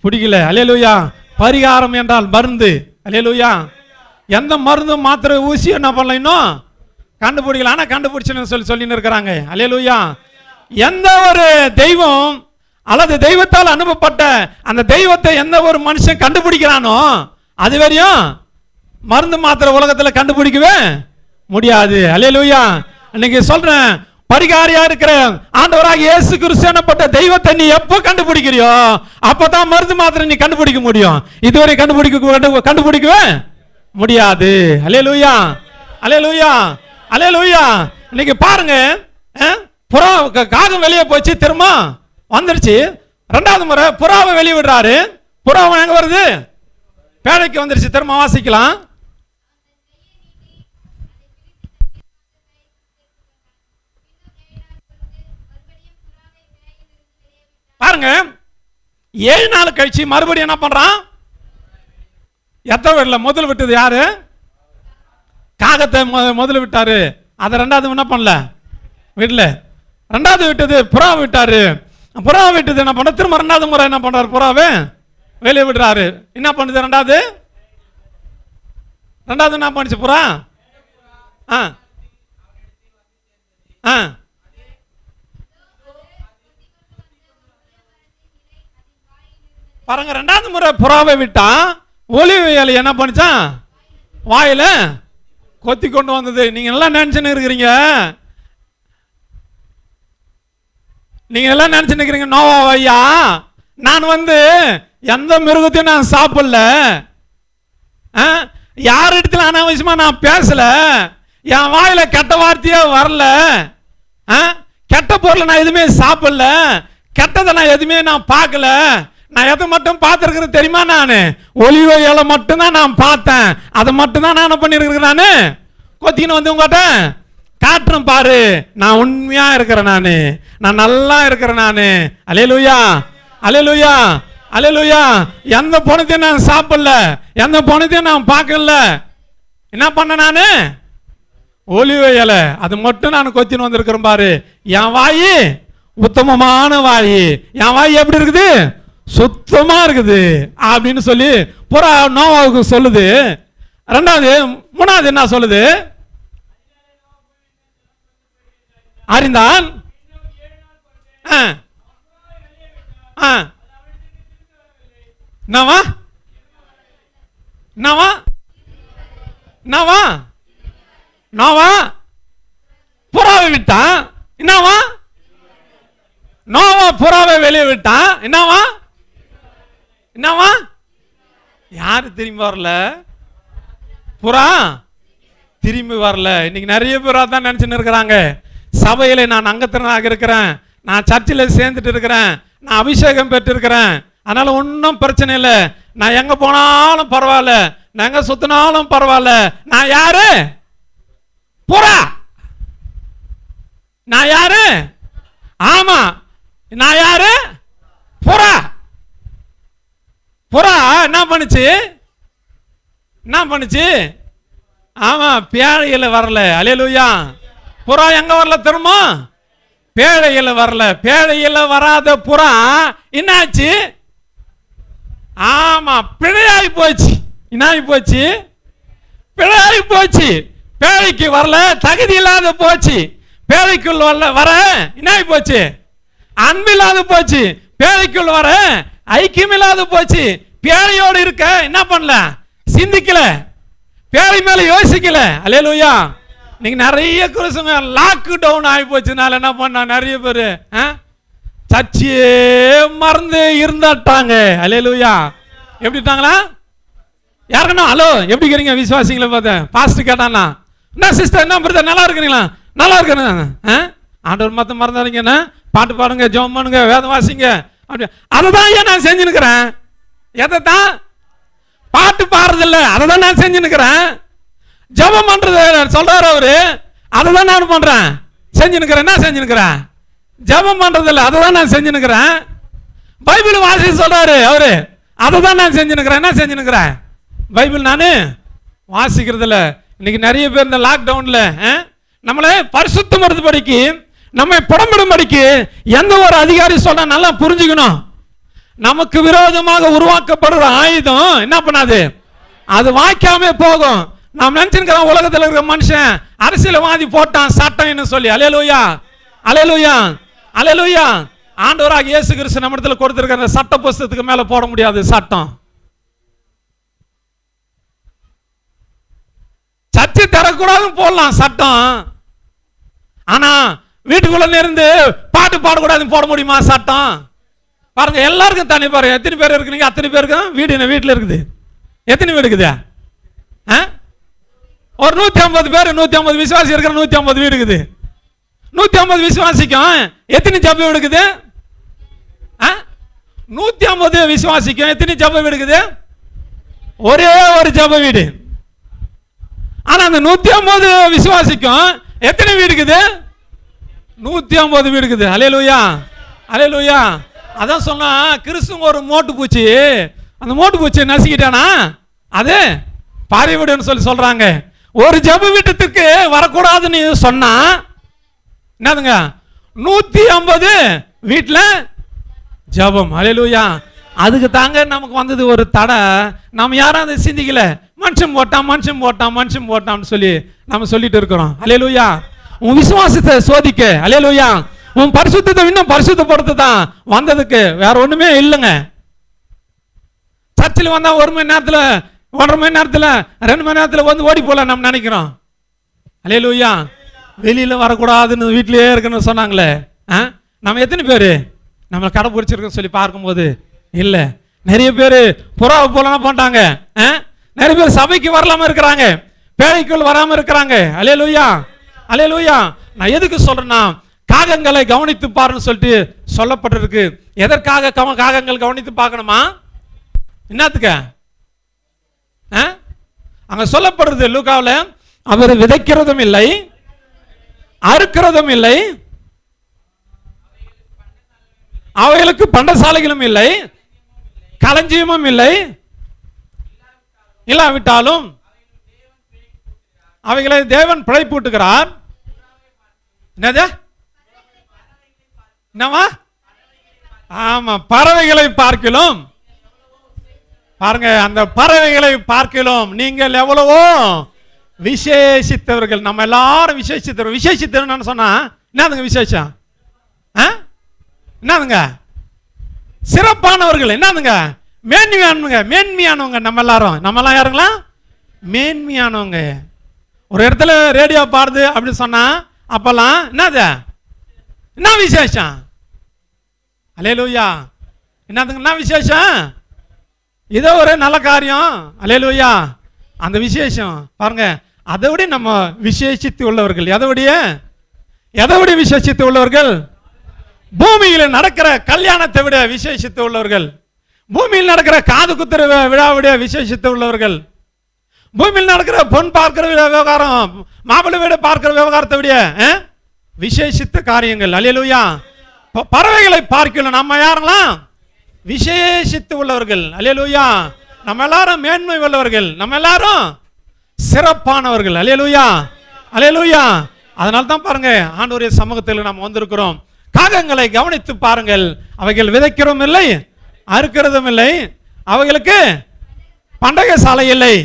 பிடிக்கல. அல்லேலூயா. பரிகாரம் என்றால் மருந்து. அல்லேலூயா. எந்த மருந்து மாத்திரை ஊசி என்ன பண்ணல இன்னும் கண்டுபிடிக்கல, ஆனா கண்டுபிடிச்சுன்னு சொல்லின்னு இருக்கிறாங்க. அல்லேலூயா. எந்த ஒரு தெய்வம் அல்லது தெய்வத்தால் அனுப்பப்பட்ட அந்த தெய்வத்தை எந்த ஒரு மனுஷன் கண்டுபிடிக்கிறானோ அது வரையும் மருந்து மாத்திரை உலகத்தில் கண்டுபிடிக்கவே முடியாது. அல்லேலூயா. இன்னைக்கு சொல்றேன், பரிகாரியா இருக்கிற ஆண்டவராக இயேசு கிறிஸ்து எனப்பட்ட தெய்வத்தை நீ எப்போ கண்டுபிடிக்கிறியோ அப்பதான் மருந்து மாத்திரை நீ கண்டுபிடிக்க முடியும். இதுவரை கண்டுபிடிக்கவே முடியாது. அல்லேலூயா, அல்லேலூயா, அல்லேலூயா. இன்னைக்கு பாருங்க, புறா காகம் வெளியே போச்சு, திரும்ப வந்துருச்சு. 2வது முறை புறாவை வெளியே விடுறாரு. புறாவை எங்க வருது, பேழைக்கு வந்துருச்சு. திரும்ப வாசிக்கலாம். பாருங்க, 7 நாள் கழிச்சு மறுபடியும் என்ன பண்றான், எத்தனை வீட்டுல முதல் விட்டது யாரு, காகத்தை முதல்ல விட்டாரு. அதை 2வது என்ன பண்ணல, வீட்டுல 2வது விட்டது புறா விட்டாரு. புறா விட்டது என்ன பண்ண, திரும்ப 2வது முறை என்ன பண்றாரு, புறாவே வெளியே விடுறாரு. என்ன பண்ணுது 2வது என்ன பண்ணுச்சு புறா, பாருங்க. 2வது முறை புறாவை விட்டா ஒலிவ இலை என்ன பண்ணுச்சான், வாயில கொத்தி கொண்டு வந்தது. நீங்க எல்லாம் நினைச்சுன்னு இருக்கிறீங்க, நீங்க எல்லாம் நினைச்சுன்னு இருக்கிறீங்க, நோவா ஐயா நான் எந்த மிருகத்தையும் நான் சாப்பிடல, யார் இடத்துல அனாவசியமா நான் பேசல, என் வாயில கெட்ட வார்த்தையே வரல, கெட்ட பொருளை நான் எதுவுமே சாப்பிடல, கெட்டதை நான் எதுவுமே நான் பார்க்கல. நான் எதை மட்டும் பார்த்துருக்கிறேன் தெரியுமா, நான் ஒலிவ இலை மட்டும்தான் நான் பார்த்தேன். அதை மட்டும் தான் நான் என்ன பண்ணிருக்கிறேன், நான் கொத்தின்னு உங்கள்கிட்ட காட்டுறேன் பாரு, நான் உண்மையா இருக்கிறேன், நான் நல்லா இருக்கிறேன் நானு. அல்லேலூயா, அல்லேலூயா, அல்லேலூயா. எந்த பணத்தையும் நான் சாப்பிடல, எந்த பணத்தையும் நான் பார்க்கல. என்ன பண்ண நானு? ஒலிவ இலை அது மட்டும் நான் கொத்தின்னு வந்திருக்கிறேன் பாரு. என் வாயி உத்தமமான வாயி, என் வாயி எப்படி இருக்குது? சுத்தமா இருக்குது அப்படின்னு சொல்லி புறா நோவாவுக்கு சொல்லுது. ரெண்டாவது, மூணாவது என்ன சொல்லுது? அறிந்தான் புறாவை விட்டான். என்னவா? நோவா புறாவை வெளியே விட்டான். என்னவா? என்னவா? யாரு திரும்பி வரல? புறா திரும்பி வரல. இன்னைக்கு நிறைய பேர் தான் நினைச்சுன்னு இருக்கிறாங்க, சபையில நான் அங்கத்தினராக இருக்கிறேன், நான் சர்ச்சில் சேர்ந்துட்டு இருக்கிறேன், நான் அபிஷேகம் பெற்று இருக்கிறேன், அதனால ஒன்றும் பிரச்சனை இல்லை, நான் எங்க போனாலும் பரவாயில்ல, நான் எங்க சுத்தினாலும் பரவாயில்ல. நான் யாரு? புறா. நான் யாரு? ஆமா, நான் யாரு? புறா. புறா என்ன பண்ணுச்சு? என்ன பண்ணுச்சு? ஆமா, பேழையில வரல. அல்லேலூயா. புறா எங்க வரல தெரியுமா? பேழையில வரல. பேழையில வராத புறா என்னாச்சு? ஆமா, பிழையாகி போச்சு. என்னாகி போச்சு? பிழையாகி போச்சு. பேழைக்கு வரல, தகுதி இல்லாத போச்சு. பேழைக்குள் வரல, வர என்னாகி போச்சு? அன்பில்லாத போச்சு. பேழைக்குள் வர ஐக்கியம் இல்லாத போச்சு. பேழையோடு இருக்க என்ன பண்ணல? சிந்திக்கல, பேழை மேல யோசிக்கல. அல்லேலூயா. நீங்க நிறைய கிறிஸ்தவங்க லாக் டவுன் ஆகி போச்சுனால என்ன பண்ணா, நிறைய பேர் சர்ச்சையே மறந்து இருந்தாட்டாங்க. அல்லேலூயா. எப்படிட்டாங்களா? யாருக்கணும்? ஹலோ, எப்படி இருக்கிறீங்க விசுவாசிங்களை பார்த்தேன். பாஸ்ட் கேட்டானா, என்ன சிஸ்டர், என்ன பிரதர், நல்லா இருக்கிறீங்களா? நல்லா இருக்கிறேன். ஆண்டவர் மத்த மறந்தாருங்கன்னா பாட்டு பாடுங்க, ஜெபம் பண்ணுங்க, வேதம் வாசிங்க. அப்படி அதை தான் ஏன் நான் செஞ்சுன்னுக்கிறேன். எதை தான்? பாட்டு பாடுறதில்ல, அதை தான் நான் செஞ்சுன்னுக்கிறேன். ஜெபம் பண்றது சொல்றாரு அவரு, அதை தான் நான் பண்றேன், செஞ்சுன்னுக்கிறேன். என்ன செஞ்சுன்னுக்கிறேன்? ஜெபம் பண்றது இல்லை, அதை தான் நான் செஞ்சுன்னுக்கிறேன். பைபிள் வாசி சொல்றாரு அவரு, அதை தான் நான் செஞ்சுன்னுக்கிறேன். என்ன செஞ்சுன்னுக்கிறேன்? பைபிள் நான் வாசிக்கிறது இல்லை. இன்னைக்கு நிறைய பேர் இந்த லாக்டவுன்ல நம்மளை பரிசுத்தப்படுத்தும்படிக்கு, நம்மை புடம்பிடும்படிக்கு எந்த ஒரு அதிகாரி சொன்னா நல்லா புரிஞ்சுக்கணும். நமக்கு விரோதமாக உருவாக்கப்படுற ஆயுதம் என்ன பண்ணாது? அது வாய்க்காம போகும். நாம் நினைச்சிருக்கிறோம் உலகத்தில் இருக்கிற மனுஷன் அரசியல்வாதி போட்டான் சட்டம் சொல்லி. அல்லேலூயா, அல்லேலூயா, அல்லேலூயா. ஆண்டவராக இயேசு கிறிஸ்து நம்மிடத்தில் கொடுத்திருக்கிற சட்ட புஸ்தகத்துக்கு மேல போட முடியாது சட்டம். சர்ச்சை தரக்கூடாதுன்னு போடலாம் சட்டம். ஆனா வீட்டுக்குள்ள இருந்து பாட்டு பாடக்கூடாதுன்னு போட முடியுமா சட்டம்? பாருங்க, எல்லாருக்கும் தனி பாருங்க. எத்தனை பேர் இருக்கிறீங்க? அத்தனை பேருக்கு வீடு வீட்டில் இருக்குது. எத்தனை வீடு இருக்குது? ஒரு 150 பேர், 150 விசுவாசி இருக்கிற 150 வீடு இருக்குது. 150 விசுவாசிக்கும் எத்தனை ஜப வீடு இருக்குது? 150 விசுவாசிக்கும் எத்தனை ஜப வீடு இருக்குது? ஒரே ஒரு ஜப வீடு. ஆனா அந்த 150 விசுவாசிக்கும் எத்தனை வீடு இருக்குது? 150 வீடு இருக்குது. அல்லேலூயா, அல்லேலூயா. அதான் சொன்னா, கிறிஸ்துவ ஒரு மோட்டு பூச்சி, அந்த மோட்டு பூச்சியை நசுக்கிட்டானா அது பாரி வீடுன்னு சொல்லி சொல்றாங்க. ஒரு ஜப வீட்டத்துக்கு வரக்கூடாதுன்னு சொன்னா என்னதுங்க? 150 வீட்டுல ஜபம். அல்லேலூயா. அதுக்கு தாங்க நமக்கு வந்தது ஒரு தடை. நம்ம யாரும் அதை சிந்திக்கல. மனுஷன் போட்டான், மனுஷன் போட்டான், மனுஷன் போட்டான்னு சொல்லி நம்ம சொல்லிட்டு இருக்கிறோம். அல்லேலூயா. உன் விசுவாசத்தை சோதிக்க. அல்லேலூயா. உன் பரிசுத்தத்தை இன்னும் பரிசுத்தப்படுத்த தான் வந்ததுக்கு, வேற ஒண்ணுமே இல்லைங்க. சர்ச்சில் வந்தா 1 மணி நேரத்தில், 1.5 மணி நேரத்தில், 2 மணி நேரத்தில் வந்து ஓடி போல நம்ம நினைக்கிறோம். அல்லேலூயா. வெளியில வரக்கூடாதுன்னு வீட்டிலேயே இருக்குன்னு சொன்னாங்களே, நம்ம எத்தனை பேரு நம்மளை கடைபிடிச்சிருக்கோம் சொல்லி பார்க்கும்போது இல்ல. நிறைய பேர் புறாவை போல பண்ணிட்டாங்க. நிறைய பேர் சபைக்கு வரலாம இருக்கிறாங்க, பேழைக்குள் வராம இருக்கிறாங்க. அல்லேலூயா, அல்லேலூயா. நான் எதுக்கு சொல்றேன்னா, காகங்களை கவனித்து பாருன்னு சொல்லிட்டு சொல்லப்பட்டிருக்கு. எதற்காக காகங்கள் கவனித்து பார்க்கணுமா? என்னத்துக்க? அங்க சொல்லப்படுறது லூக்காவில், அவர் விதைக்கிறதும் இல்லை, அறுக்கிறதும் இல்லை, அவைகளுக்கு பண்டசாலைகளும் இல்லை, களஞ்சியமும் இல்லை, இல்லாவிட்டாலும் அவைகளை தேவன் பிழைப்பூட்டுகிறார். என்னது? என்னவா? ஆமா, பறவைகளை பார்க்கிலும், பாருங்க, அந்த பறவைகளை பார்க்கிலும் நீங்கள் எவ்வளவோ விசேஷித்தவர்கள். நம்ம எல்லாரும் விசேஷித்தவர்கள். விசேஷித்தவர்கள் சொன்னா என்னதுங்க விசேஷம்? என்னதுங்க? சிறப்பானவர்கள். என்னதுங்க? மேன்மையானவங்க. மேன்மையானவங்க. நம்ம எல்லாம் யாருங்களா? மேன்மையானவங்க. ஒரு இடத்துல ரேடியோ பாடுது அப்படின்னு சொன்னா அப்பெல்லாம் என்னது? என்ன விசேஷம்? அல்லேலூயா. என்னதுங்க? என்ன விசேஷம்? இதோ ஒரு நல்ல காரியம். அல்லேலூயா. அந்த விசேஷம் பாருங்க, அதை விட நம்ம விசேஷித்து உள்ளவர்கள். எதை விட விசேஷித்து உள்ளவர்கள்? பூமியில் நடக்கிற கல்யாணத்தை விட விசேஷித்து உள்ளவர்கள், பூமியில் நடக்கிற காது குத்துற விழாவிட விசேஷித்து உள்ளவர்கள், பூமியில் நடக்கிற பொன் பார்க்கிற விவகாரம், மாப்பிள்ளை வீடு பார்க்கிற விவகாரத்தை விட விசேஷித்த காரியங்கள். அல்லேலூயா. பறவைகளை பார்க்கல நம்ம யாரெல்லாம் விசேஷித்து உள்ளவர்கள். அல்லேலூயா. நம்ம எல்லாரும் மேன்மை உள்ளவர்கள், நம்ம எல்லாரும் சிறப்பானவர்கள். அல்லேலூயா. அல்லேலூயா. அதனால தான் பாருங்க, ஆண்டவருடைய சமூகத்தில் நாம் வந்திருக்கிறோம். காகங்களை கவனித்து பாருங்கள். அவைகள் விதைக்கிறதும் இல்லை, அறுக்கிறதும் இல்லை, அவைகளுக்கு பண்டக சாலை இல்லை.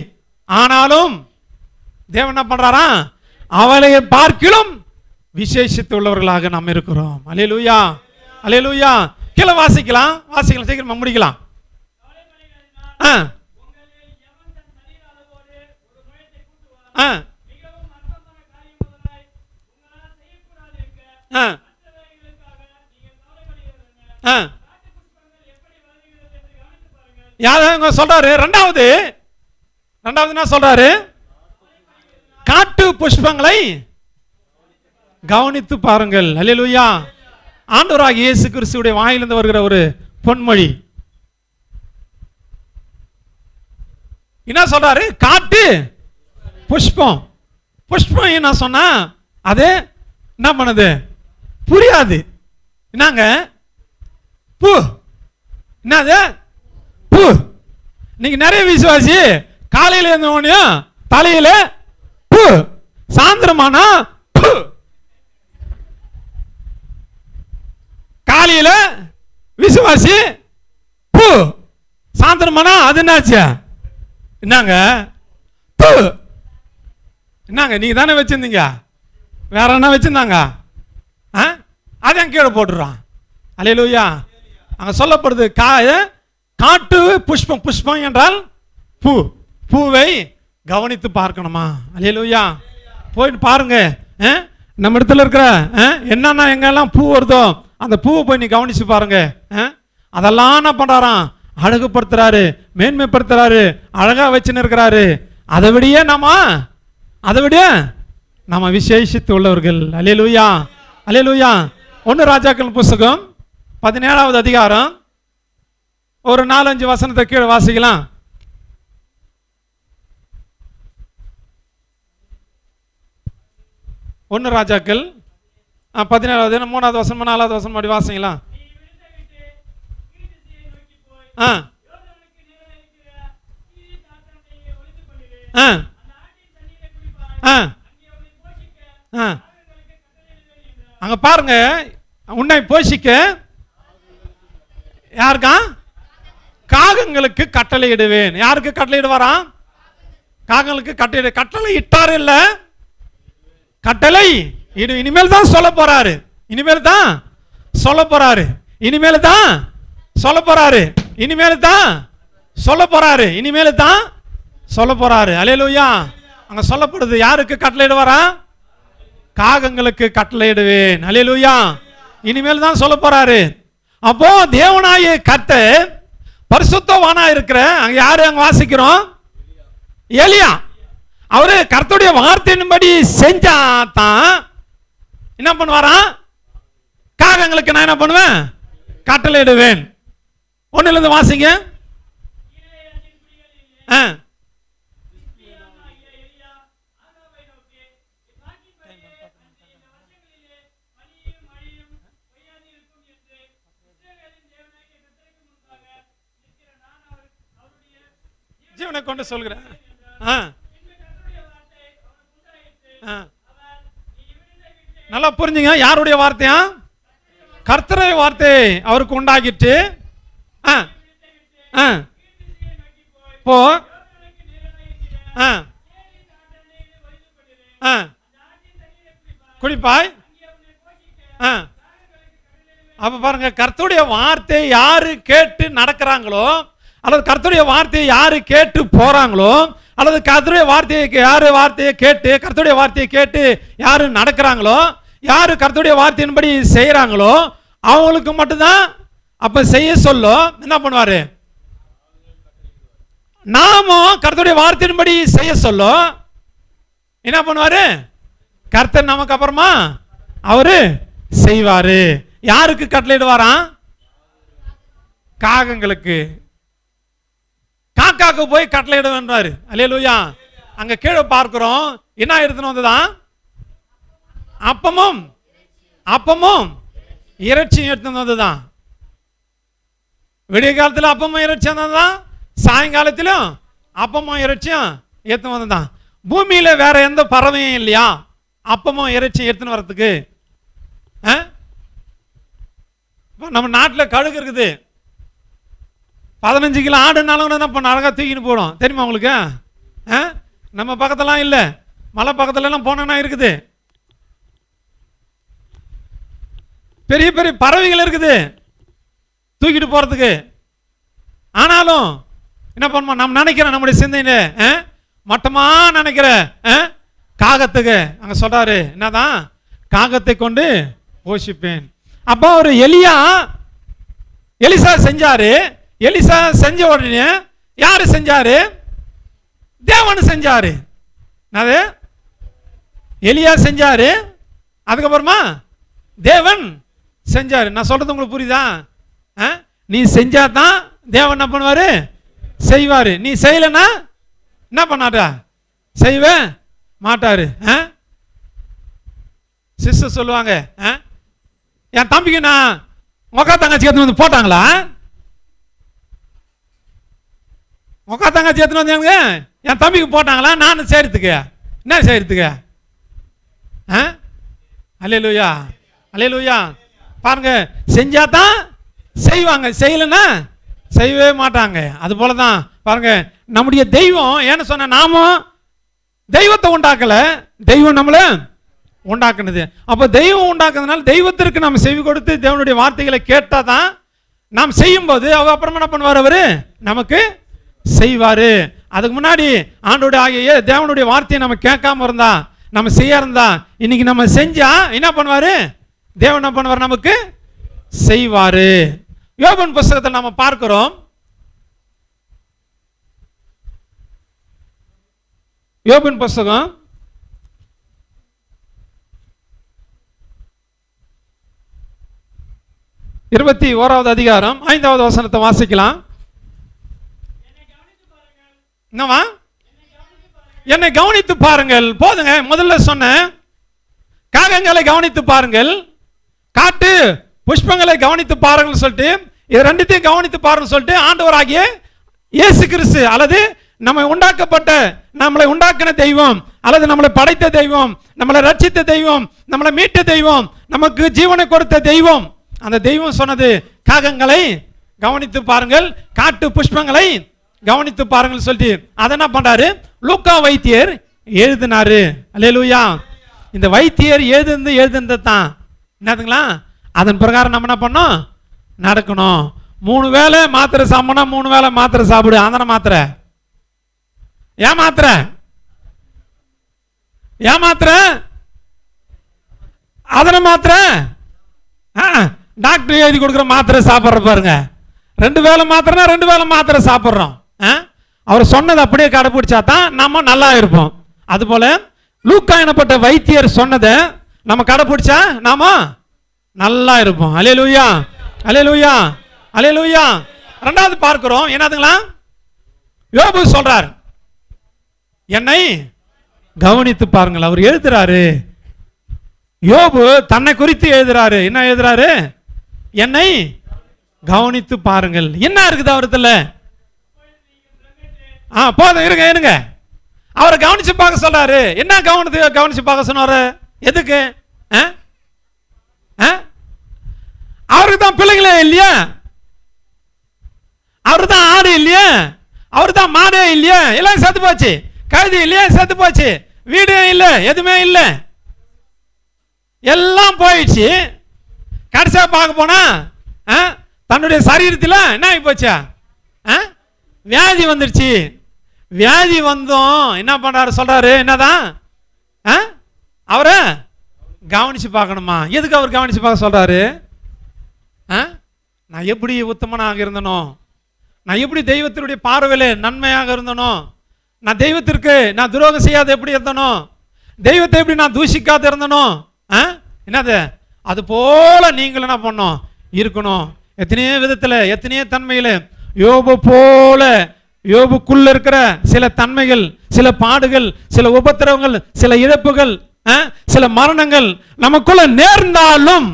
ஆனாலும் தேவன் என்ன பண்றாரா? அவளை பார்க்கிலும் விசேஷித்து உள்ளவர்களாக நாம் இருக்கிறோம். அல்லேலூயா. அல்லேலூயா. கீழே வாசிக்கலாம், சீக்கிரமா முடிக்கலாம். யாரும் சொல்றாரு. ரெண்டாவது என்ன சொல்றாரு? காட்டு புஷ்பங்களை கவனித்து பாருங்கள். அல்லேலூயா. ஆண்டவராகிய இயேசு கிறிஸ்துவுடைய வாயிலிருந்து வருகிற ஒரு பொன்மொழி. என்ன சொல்றாரு? காட்டு புஷ்பம். புஷ்பம் என்ன சொன்னா அது என்ன பண்ணுது? புரியாது. என்னங்க? பூ. என்னது? பூ. நீங்க நிறைய விசுவாசி காலையில இருந்த தலையில பூ, சாயந்திரமானா பூ. காலையில விசுவாசி பூ, சாயந்திரமானா அது என்னாச்சு? என்னங்க? பூ. என்னங்க? நீங்க தானே வச்சிருந்தீங்க, வேற என்ன வச்சிருந்தாங்க? அதான் கீழே போட்டுறான். அல்லேலூயா. அங்க சொல்லப்படுது காட்டு புஷ்பம். புஷ்பம் என்றால் பூ. பூவை கவனித்து பார்க்கணுமா? அல்லேலூயா. போயிட்டு பாருங்க, நம்ம இடத்துல இருக்கிற என்னன்னா எங்கெல்லாம் பூ வருதோ அந்த பூவை போய் நீ கவனிச்சு பாருங்க. அதெல்லாம் என்ன பண்றாராம்? அழகுபடுத்துறாரு, மேன்மைப்படுத்துறாரு, அழகா வச்சுன்னு இருக்கிறாரு. அதை விட நம்ம விசேஷித்து உள்ளவர்கள். அல்லேலூயா. அல்லேலூயா. 1 ராஜாக்கள் புஸ்தகம் 17வது அதிகாரம் ஒரு 4-5 வசனத்தை கீழே வாசிக்கலாம். ஒன்னு ராஜாக்கள் 17வது 3வது வசனம் 4வது வசனம் அப்படி வாசிங்களா? அங்க பாருங்க, உன்னை போஷிக்க யாருக்கா? காகங்களுக்கு கட்டளையிடுவேன். யாருக்கு கட்டளையிடுவாராம்? காகங்களுக்கு கட்டளை இட்டார் இல்ல, கட்டளை இனிமேல் தான் சொல்ல போறாரு. இனிமேல் தான் சொல்ல போறாரு. இனிமேல் தான் சொல்ல போறாரு. இனிமேல் தான் சொல்ல போறாரு. இனிமேல் தான் சொல்ல போறாரு. அல்லேலூயா. அங்க சொல்லப்படுது, யாருக்கு கட்டளையிடுவாரா? காகங்களுக்கு கட்டளையிடுவேன். அல்லேலூயா. இனிமேல் தான் சொல்ல போறாரு. அப்போ தேவனாய கர்த்தர் பரிசுத்தவானா இருக்கிற அங்க யாரு அங்க வாசிக்கிறோம்? எலியா. அவரு கர்த்தருடைய வார்த்தையின்படி செஞ்சா தான் என்ன பண்ணுவாராம்? காகங்களுக்கு நான் என்ன பண்ணுவேன்? கட்டளையிடுவேன். 1ல இருந்து வாசிங்க. ஜீவனை கொண்டு சொல்கிறேன். நல்லா புரிஞ்சுங்க. யாருடைய வார்த்தையா? கர்த்தருடைய வார்த்தை அவருக்கு உண்டாகிட்டு போ குடிப்பாய். அப்ப பாருங்க, கர்த்தருடைய வார்த்தை யாரு கேட்டு நடக்கிறாங்களோ, அல்லது கர்த்தருடைய வார்த்தையை யாரு கேட்டு போறாங்களோ, அல்லது கர்த்தருடைய வார்த்தையை கேட்டு கர்த்தருடைய வார்த்தையை கேட்டு யாரு நடக்கிறாங்களோ, யாரு கர்த்தருடைய வார்த்தையின்படி செய்யறாங்களோ அவங்களுக்கு மட்டும்தான் அப்ப செய்ய சொல்லும். என்ன பண்ணுவாரு? நாமும் கர்த்தருடைய வார்த்தையின்படி செய்ய சொல்லும். என்ன பண்ணுவாரு? கர்த்தர் நமக்கு அப்புறமா அவரு செய்வாரு. யாருக்கு கட்டளையிடுவாராம்? காகங்களுக்கு. காக்காக்கு போய் கட்டளையிடுவாரு. அல்லேலூயா. அங்க கீழே பார்க்கிறோம், என்ன எடுத்துன்னு வந்ததான்? அப்பமும் இறைச்சியும் எடுத்துன்னு வந்ததுதான். விடிய காலத்தில் அப்பமும் இறைச்சியும் வந்ததுதான், சாயங்காலத்திலும் அப்பமும் இறைச்சியும் எடுத்துன்னு வந்ததுதான். பூமியில வேற எந்த பறவையும் இல்லையா அப்பமும் இறைச்சியும் எடுத்துன்னு வர்றதுக்கு? நம்ம நாட்டில் கழுகு இருக்குது. 15 கிலோ ஆடுனாலும் என்ன அழகா தூக்கின்னு போடும். தெரியுமா உங்களுக்கு? நம்ம பக்கத்துலாம் இல்லை, மலை பக்கத்துலலாம் போனா இருக்குது. பெரிய பெரிய பறவைகள் இருக்குது தூக்கிட்டு போறதுக்கு. ஆனாலும் என்ன பண்ணுவோம்? நம்ம நினைக்கிறோம், நம்முடைய சிந்தனை மட்டமா நினைக்கிற காகத்துக்கு அங்க சொல்றாரு என்னதான்? காகத்தை கொண்டு போஷிப்பேன். அப்போ ஒரு எலிசா செஞ்சாரு. எலிசா செஞ்ச உடனே யாரு செஞ்சாரு? தேவன் செஞ்சாரு. அது எலியா செஞ்சாரு, அதுக்கப்புறமா தேவன் செஞ்சாரு. நான் சொல்றது உங்களுக்கு புரியுதா? நீ செஞ்சாதான் தேவன் என்ன பண்ணுவாரு? செய்வாரு. நீ செய்யலன்னா என்ன பண்ணாட்டா? செய்வே மாட்டாரு. சிஸ்டர் சொல்லுவாங்க, என் தம்பிக்கு நான் மொக்கா தங்கச்சி எடுத்துன்னு வந்து போட்டாங்களா? மொக்கா தங்கச்சி எடுத்துன்னு வந்தாங்க, என் தம்பிக்கு போட்டாங்களா? நான் செய்யறதுக்கு என்ன செய்யறதுக்கு? அல்லேலூயா, அல்லேலூயா. பாருங்க, செஞ்சாதான் செய்வாங்க, செய்யலன்னா செய்யவே மாட்டாங்க. அது போலதான் பாருங்க, நம்முடைய தெய்வம் ஏன்னு சொன்ன, நாமும் தெய்வத்தை உண்டாக்கல, தெய்வம் நம்மள உண்டாக்குனது. அப்ப தெய்வம் உண்டாக்குறதுனால தெய்வத்திற்கு நம்ம செவி கொடுத்து தேவனுடைய வார்த்தைகளை கேட்டாதான் நாம் செய்யும் போது அவ அப்புறமா என்ன பண்ணுவார்? அவரு நமக்கு செய்வாரு. அதுக்கு முன்னாடி ஆண்டோடைய ஆகிய தேவனுடைய வார்த்தையை நம்ம கேட்காம இருந்தா, நம்ம செய்ய இருந்தா, இன்னைக்கு நம்ம செஞ்சா என்ன பண்ணுவாரு? தேவன் என்ன பண்ணுவார்? நமக்கு செய்வாரு. யோபன் புத்தகத்தை நம்ம பார்க்கிறோம். யோபன் புத்தகம் 21வது அதிகாரம் 5வது வசனத்தை வாசிக்கலாம். என்னவா? என்னை கவனித்து பாருங்கள். போதுங்க, முதல்ல சொன்ன காகங்களை கவனித்து பாருங்கள், காட்டு புஷ்பங்களை கவனித்து பாருங்கள் சொல்லிட்டு, இது ரெண்டுத்தையும் கவனித்து பாருங்கள் சொல்லிட்டு ஆண்டவராகிய இயேசு கிறிஸ்து அல்லது நம்மை உண்டாக்கப்பட்ட, நம்மளை உண்டாக்கின தெய்வம் அல்லது நம்மளை படைத்த தெய்வம், நம்மளை ரட்சித்த தெய்வம், நம்மளை மீட்ட தெய்வம், நமக்கு ஜீவனை கொடுத்த தெய்வம், அந்த தெய்வம் சொன்னது காகங்களை கவனித்து பாருங்கள், காட்டு புஷ்பங்களை கவனித்து பாருங்கள் சொல்லிட்டு அதை என்ன பண்றாரு? லூக்கா வைத்தியர் எழுதினாரு. அல்லேலூயா. இந்த வைத்தியர் எழுதுனது தான் என்னதுங்களா? அதன் பிரகாரம் நம்ம என்ன பண்ணோம்? நடக்கணும். 3 வேளை மாத்திரை சாப்பிடணும், 3 வேளை மாத்திரை சாப்பிடு. அதன மாத்திரை ஏன் மாத்திரை? ஏன் மாத்திரை? அதன மாத்திரை டாக்டர் எழுதி கொடுக்குற மாத்திரை சாப்பிட்ற பாருங்க. 2 வேளை மாத்திரைனா 2 வேளை மாத்திரை சாப்பிட்றோம். அவர் சொன்னதை அப்படியே கடைபிடிச்சா தான் நம்ம நல்லா இருப்போம். அது போல லூக்கா எனப்பட்ட வைத்தியர் சொன்னதை நம்ம கடைபிடிச்சா நாம நல்லா இருப்போம். அல்லேலூயா, அல்லேலூயா, அல்லேலூயா. 2வது பார்க்கிறோம், என்னதுங்களா? யோபு சொல்றார், என்னை கவனித்து பாருங்கள். அவர் எழுதுறாரு, யோபு தன்னை குறித்து எழுதுறாரு. என்ன எழுதுறாரு? என்னை கவனித்து பாருங்கள். என்ன இருக்குது அவரத்துல? போதும், இருங்க இருங்க. அவரை கவனிச்சு பார்க்க சொல்றாரு. என்ன கவனிச்சு பார்க்க சொன்னாரு? எதுக்கு? அவருக்கு தான் பிள்ளைங்களே இல்லையா? அவரு தான் ஆடு இல்லையா? அவரு தான் மாடே இல்லையா? எல்லாம் செத்து போச்சு. கழுதி இல்லையா? செத்து போச்சு. வீடு இல்லை, எதுவுமே இல்லை, எல்லாம் போயிடுச்சு. கடைசியா பார்க்க போனா தன்னுடைய சரீரத்தில் என்ன ஆகி போச்சா? வியாதி வந்துடுச்சு. வியாதி வந்தோம் என்ன பண்றாரு? சொல்றாரு என்னதான் அவரை கவனிச்சு பார்க்கணுமா? எதுக்கு அவர் கவனிச்சு பார்க்க சொல்றாரு? நான் எப்படி உத்தமனாக இருந்தனோ, நான் எப்படி தெய்வத்தினுடைய பார்வையில நன்மையாக இருந்தனோ, நான் தெய்வத்திற்கு நான் துரோகம் செய்யாத எப்படி இருந்தனோ, தெய்வத்தை எப்படி நான் தூஷிக்காத இருந்தனோ, என்னது அது போல நீங்கள் என்ன பண்ணணும்? இருக்கணும். எத்தனையோ விதத்துல, எத்தனையோ தன்மையில யோபு போல, யோபுக்குள்ள இருக்கிற சில தன்மைகள், சில பாடுகள், சில உபத்திரவங்கள், சில இழப்புகள், சில மரணங்கள் நமக்குள்ள நேர்ந்தாலும்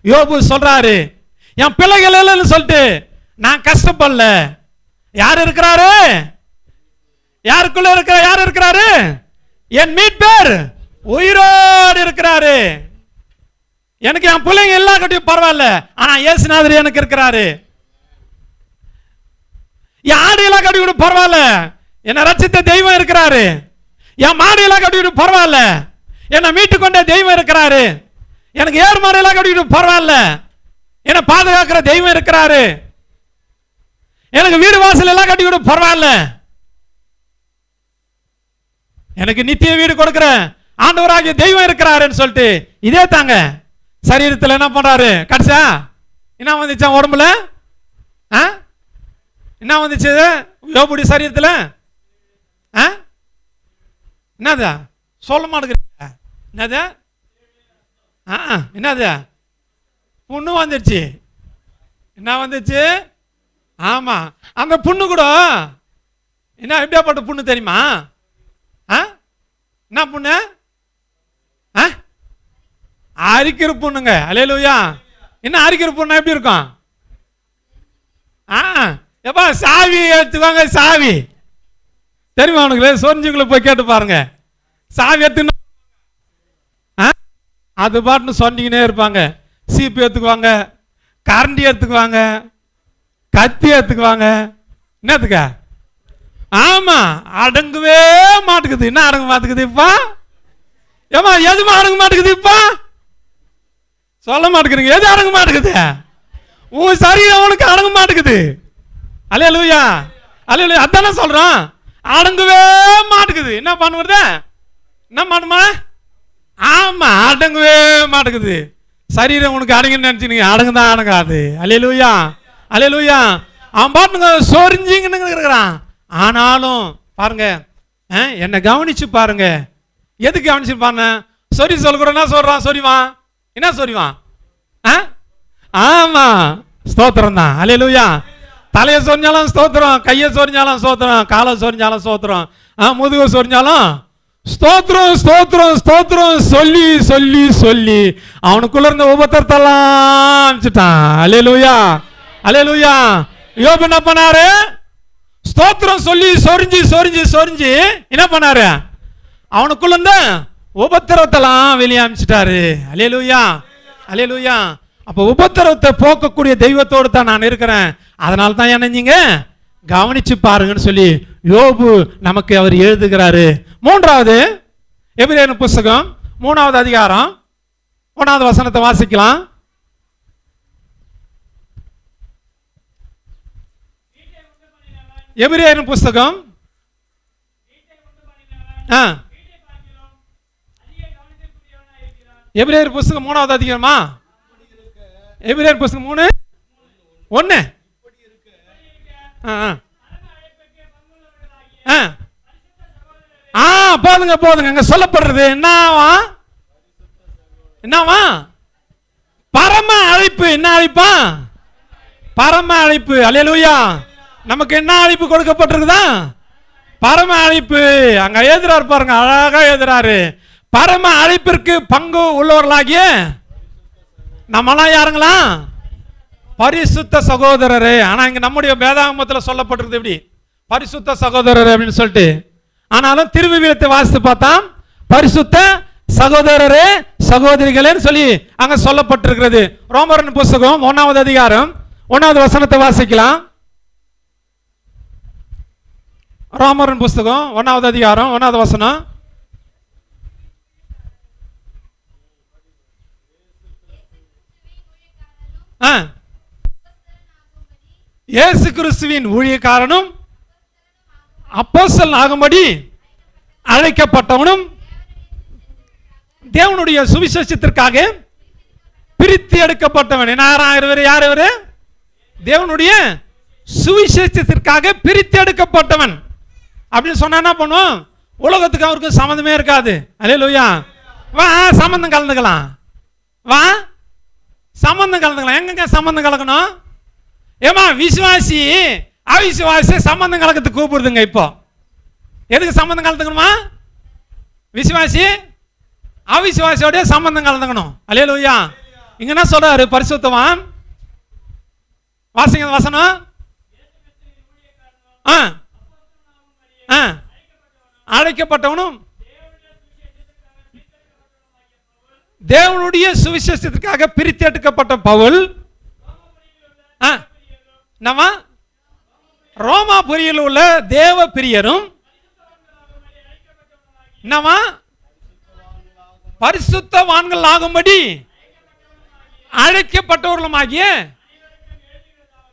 யோபு சொல்றாரு, என் பிள்ளைகள் சொல்லிட்டு நான் கஷ்டப்படல. யார் இருக்கிறாரு? யாருக்குள்ள இருக்கிற யார் இருக்கிறாரு? என் மீட்பர் உயிரோடு இருக்கிறாரு. எனக்கு என் பிள்ளைங்க எல்லா கட்டியும் பரவாயில்ல, ஆனா இயேசுநாதர் எனக்கு இருக்கிறாரு. என் ஆடு எல்லாம் கட்டி விட பரவாயில்ல, என்ன ரட்சித்த தெய்வம் இருக்கிறாரு. என் மாடு எல்லாம் கட்டி விட பரவாயில்ல, என்னை மீட்டு கொண்ட தெய்வம் இருக்கிறாரு. எனக்கு ஏறு மாடு எல்லாம் கட்டி விட பரவாயில்ல, என்னை பாதுகாக்கிற தெய்வம் இருக்கிறாரு. எனக்கு வீடு வாசல் எல்லாம் கட்டி விட பரவாயில்ல, எனக்கு நித்திய வீடு கொடுக்கிற ஆண்டவராகிய தெய்வம் இருக்கிறாருன்னு சொல்லிட்டு இதே தாங்க சரீரத்தில் என்ன பண்றாரு? கடைசியா என்ன வந்துச்சா? உடம்புல என்ன வந்துச்சு? யோபுடைய சரீரத்தில் என்னது சொல்ல மாட்டேங்கிறீங்க? என்னது? என்னது? புண்ணு வந்துருச்சு. என்ன வந்துச்சு? ஆமா, அந்த புண்ணு கூட என்ன எப்படியாப்பட்ட புண்ணு தெரியுமா? என்ன புண்ணு? அரிக்கிற புண்ணுங்க. அல்லேலூயா. என்ன அரிக்கிற புண்ணு எப்படி இருக்கும்? எப்பா சாவி எடுத்துவாங்க. சாவி தெரியுமா உனக்கு? சொரிஞ்சுங்களை போய் கேட்டு பாருங்க. சாவி எடுத்து அது பாட்டுன்னு சொன்னீங்கன்னே இருப்பாங்க. சீப்பு எடுத்துக்குவாங்க, கரண்டி எடுத்துக்குவாங்க, கத்தி எடுத்துக்குவாங்க. என்னத்துக்கா? ஆமா, அடங்கவே மாட்டுக்குது. என்ன அடங்க மாட்டுக்குது இப்ப? ஏமா எதுமா அடங்க மாட்டுக்குது இப்ப? சொல்ல மாட்டேங்கிறீங்க. எது அடங்க மாட்டேங்குது? உன் சரீரம் உனக்கு அடங்க மாட்டேங்குது. அல்லேலூயா, அல்லேலூயா. அதானே சொல்றான், அடங்கவே மாட்டேங்குது. என்ன பண்ணுவது? என்ன பண்ணுமா? ஆமா, அடங்கவே மாட்டேங்குது. சரீரம் உனக்கு அடங்குன்னு நினைச்சுங்க, அடங்குதான் அடங்காது. அல்லேலூயா, அல்லேலூயா. அவன் பாட்டுங்க சொரிஞ்சிங்கன்னு இருக்கிறான். ஆனாலும் பாருங்க, என்னை கவனிச்சு பாருங்க. எதுக்கு கவனிச்சு பாருங்க? சொரி சொல்ல என்ன சொல்றான்? சொரிவான். என்ன சொரிவான்? ஆமா, ஸ்தோத்திரம் தான். அல்லேலூயா. தலையை சொரிஞ்சாலும் ஸ்தோத்திரம், கையை சொரிஞ்சாலும் ஸ்தோத்திரம், காலை சொரிஞ்சாலும் ஸ்தோத்திரம், முதுகு சொரிஞ்சாலும் ஸ்தோத்திரம், ஸ்தோத்திரம், ஸ்தோத்திரம் சொல்லி சொல்லி சொல்லி அவனுக்குள்ள இருந்த உபத்திரத்தெல்லாம் அனுப்பிச்சுட்டான். அல்லேலூயா, அல்லேலூயா. யோபு என்ன பண்ணாரு? ஸ்தோத்திரம் சொல்லி சொரிஞ்சு சொரிஞ்சு சொரிஞ்சு என்ன பண்ணாரு? அவனுக்குள்ள இருந்த உபத்திரத்தெல்லாம் வெளியே அனுப்பிச்சிட்டாரு. அல்லேலூயா, அல்லேலூயா. அப்ப உபத்திரவத்தை போக்கக்கூடிய தெய்வத்தோடு தான் நான் இருக்கிறேன். அதனால தான் என்ன நீங்க கவனிச்சு பாருங்கன்னு சொல்லி யோபு நமக்கு அவர் எழுதுகிறாரு. மூன்றாவது எபிரேயர் புஸ்தகம் 3வது அதிகாரம் 1வது வசனத்தை வாசிக்கலாம். எபிரேயர் புஸ்தகம் எபிரேயர் புஸ்தகம் 3வது அதிகாரமா? எபிரேயர் புஸ்தகம் 3:1. போதுங்க போதுங்க. அங்க சொல்லப்படுறது என்னவா? என்னவா? பரம அழைப்பு. என்ன அழைப்பா? பரம அழைப்பு. அல்லேலூயா. நமக்கு என்ன அழைப்பு கொடுக்கப்பட்டிருக்குதா? பரம அழைப்பு. அங்க எழுதுறாரு பாருங்க, அழகா எழுதுறாரு. பரம அழைப்பிற்கு பங்கு உள்ளவர்களாகிய நம்மளாம் யாருங்களா? பரிசுத்த சகோதரரே. ஆனா இங்க நம்முடைய வேதாகமத்தில் சொல்லப்பட்டிருக்கு எப்படி? பரிசுத்த சகோதரர் அப்படின்னு சொல்லிட்டு. ஆனாலும் திருவிவிலியத்தை வாசித்து பார்த்தா பரிசுத்த சகோதரரே சகோதரிகளேன்னு சொல்லி அங்க சொல்லப்பட்டிருக்கிறது. ரோமரின் புஸ்தகம் 1வது அதிகாரம் 1வது வசனத்தை வாசிக்கலாம். ரோமரின் புஸ்தகம் 1வது அதிகாரம் 1வது வசனம். இயேசு கிறிஸ்துவின் ஊழியக்காரனும் அப்போஸ்தலன் ஆகும்படி அழைக்கப்பட்டவனும் தேவனுடைய சுவிசேஷத்திற்காக பிரித்து எடுக்கப்பட்டவன். யார் இவரு? தேவனுடைய சுவிசேஷத்திற்காக பிரித்து எடுக்கப்பட்டவன் அப்படின்னு சொன்னா என்ன பண்ணுவோம்? உலகத்துக்கு அவருக்கு சம்பந்தமே இருக்காது. அல்லேலூயா. வா சம்பந்தம் கலந்துக்கலாம், வா சம்பந்தம் கலந்துக்கலாம். எங்க சம்பந்தம் கலக்கணும்? ஏமா விசுவாசி அவிசுவாசி சம்பந்தம் கலக்கத்துக்கு கூப்பிடுதுங்க. இப்போ எதுக்கு சம்பந்தம் கலந்துக்கணுமா? விசுவாசி அவிசுவாசியோட சம்பந்தம் கலந்துக்கணும். அல்லேலூயா. இங்க என்ன சொல்றாரு பரிசுத்தவான்? வாசிங்க வசனம். அழைக்கப்பட்டவனும் தேவனுடைய சுவிசேஷத்திற்காக பிரித்து எடுக்கப்பட்ட பவுல் நம்ம ரோமாபுரியில் உள்ள தேவ பிரியரும் நம்ம பரிசுத்தவான்கள் ஆகும்படி அழைக்கப்பட்டவர்களுமாகிய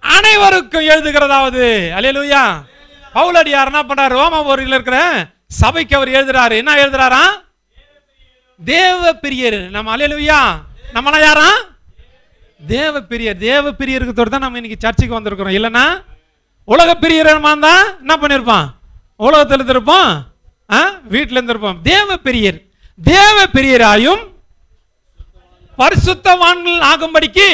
அனைவருக்கும் எழுதுகிறதாவது. அல்லேலூயா. பவுலடியார் என்ன பண்றாரு? ரோமாபுரியில் இருக்கிற சபைக்கு அவர் எழுதுறாரு. என்ன எழுதுறாரா? தேவ பிரியர். நம்ம அல்லேலூயா. நம்மள யாரா? தேவ பிரியர். தேவ பிரியருக்கு தான் நம்ம இன்னைக்கு சர்ச்சுக்கு வந்திருக்கிறோம். இல்லைன்னா உலக பிரியரமா இருந்தா என்ன பண்ணிருப்பான்? உலகத்தில் இருந்திருப்போம், வீட்டில் இருந்திருப்போம். தேவ பிரியர். தேவ பிரியராயும் பரிசுத்தவான்கள் ஆகும்படிக்கு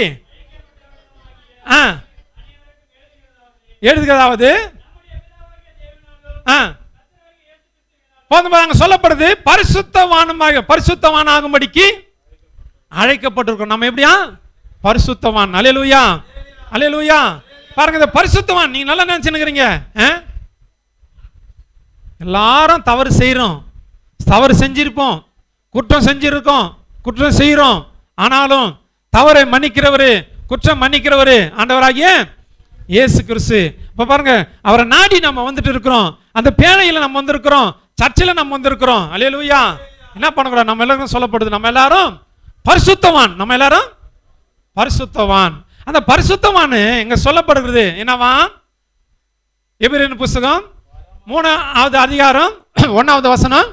எழுதுகிறதாவது. சொல்லப்படுது பரிசுத்தவான் ஆகும்படிக்கு அழைக்கப்பட்டிருக்கோம். நம்ம எப்படியா? பரிசுத்தவான். அல்லேலூயா. அல்லேலூயா. பாருங்க, இந்த பரிசுத்தவான் நீங்க நல்லா நினைச்சுக்கிறீங்க. எல்லாரும் தவறு செய்யறோம், தவறு செஞ்சிருப்போம், குற்றம் செஞ்சிருக்கோம், குற்றம் செய்யறோம். ஆனாலும் தவறை மன்னிக்கிறவரு, குற்றம் மன்னிக்கிறவரு ஆண்டவராகிய இயேசு கிறிஸ்து. இப்ப பாருங்க, அவரை நாடி நம்ம வந்துட்டு இருக்கிறோம். அந்த பேழையில நம்ம வந்திருக்கிறோம், சர்ச்சில் நம்ம வந்திருக்கிறோம். அல்லேலூயா. என்ன பண்ணக்கூடாது? நம்ம எல்லாரும் சொல்லப்படுது, நம்ம எல்லாரும் பரிசுத்தவான். நம்ம எல்லாரும் பரிசுத்தவான். அந்த பரிசுத்தவான் இங்க சொல்லப்படுகிறது என்னவா? எபிரேயர் புஸ்தகம் 3வது அதிகாரம் 1வது வசனம்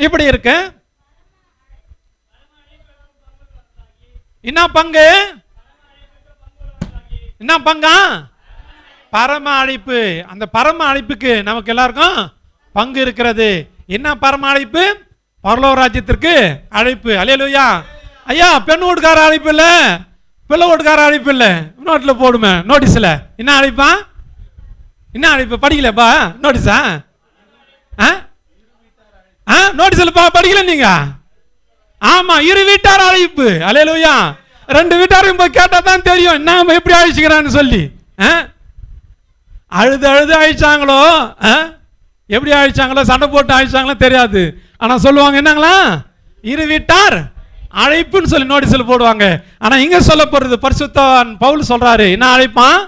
இப்படி இருக்கு. என்ன பங்கு? என்ன பங்கா? பரம அழைப்பு. அந்த பரம அழைப்புக்கு நமக்கு எல்லாருக்கும் பங்கு இருக்கிறது. என்ன பரம அழைப்பு? பரலோக ராஜ்யத்திற்கு அழைப்பு. அல்லேலூயா. ஐயா, பெண் வீட்டுக்கார அழைப்பு இல்ல, பிள்ளை வீட்டுக்கார அழைப்பு இல்ல. நோட்டில் போடுமே நோட்டீஸ்ல. என்ன அழைப்பா? என்ன அழைப்பு? படிக்கலப்பா நோட்டீஸா? நோட்டீஸ்ல படிக்கல நீங்க? ஆமா, இரு வீட்டார் அழைப்பு. அல்லேலூயா. 2 வீட்டாரையும் போய் கேட்டா தான் தெரியும் என்ன எப்படி அழைச்சிக்கிறான்னு சொல்லி. அழுது அழுது அழிச்சாங்களோ, எப்படி அழிச்சாங்களோ, சண்டை போட்டு அழிச்சாங்களோ தெரியாது. ஆனா சொல்லுவாங்க என்னங்களா? இரு வீட்டார் அழைப்புன்னு சொல்லி நோட்டீஸ்ல போடுவாங்க. ஆனா இங்க சொல்லப்படுறது பரிசுத்தவான் பவுல் சொல்றாரு. என்ன அழைப்பான்?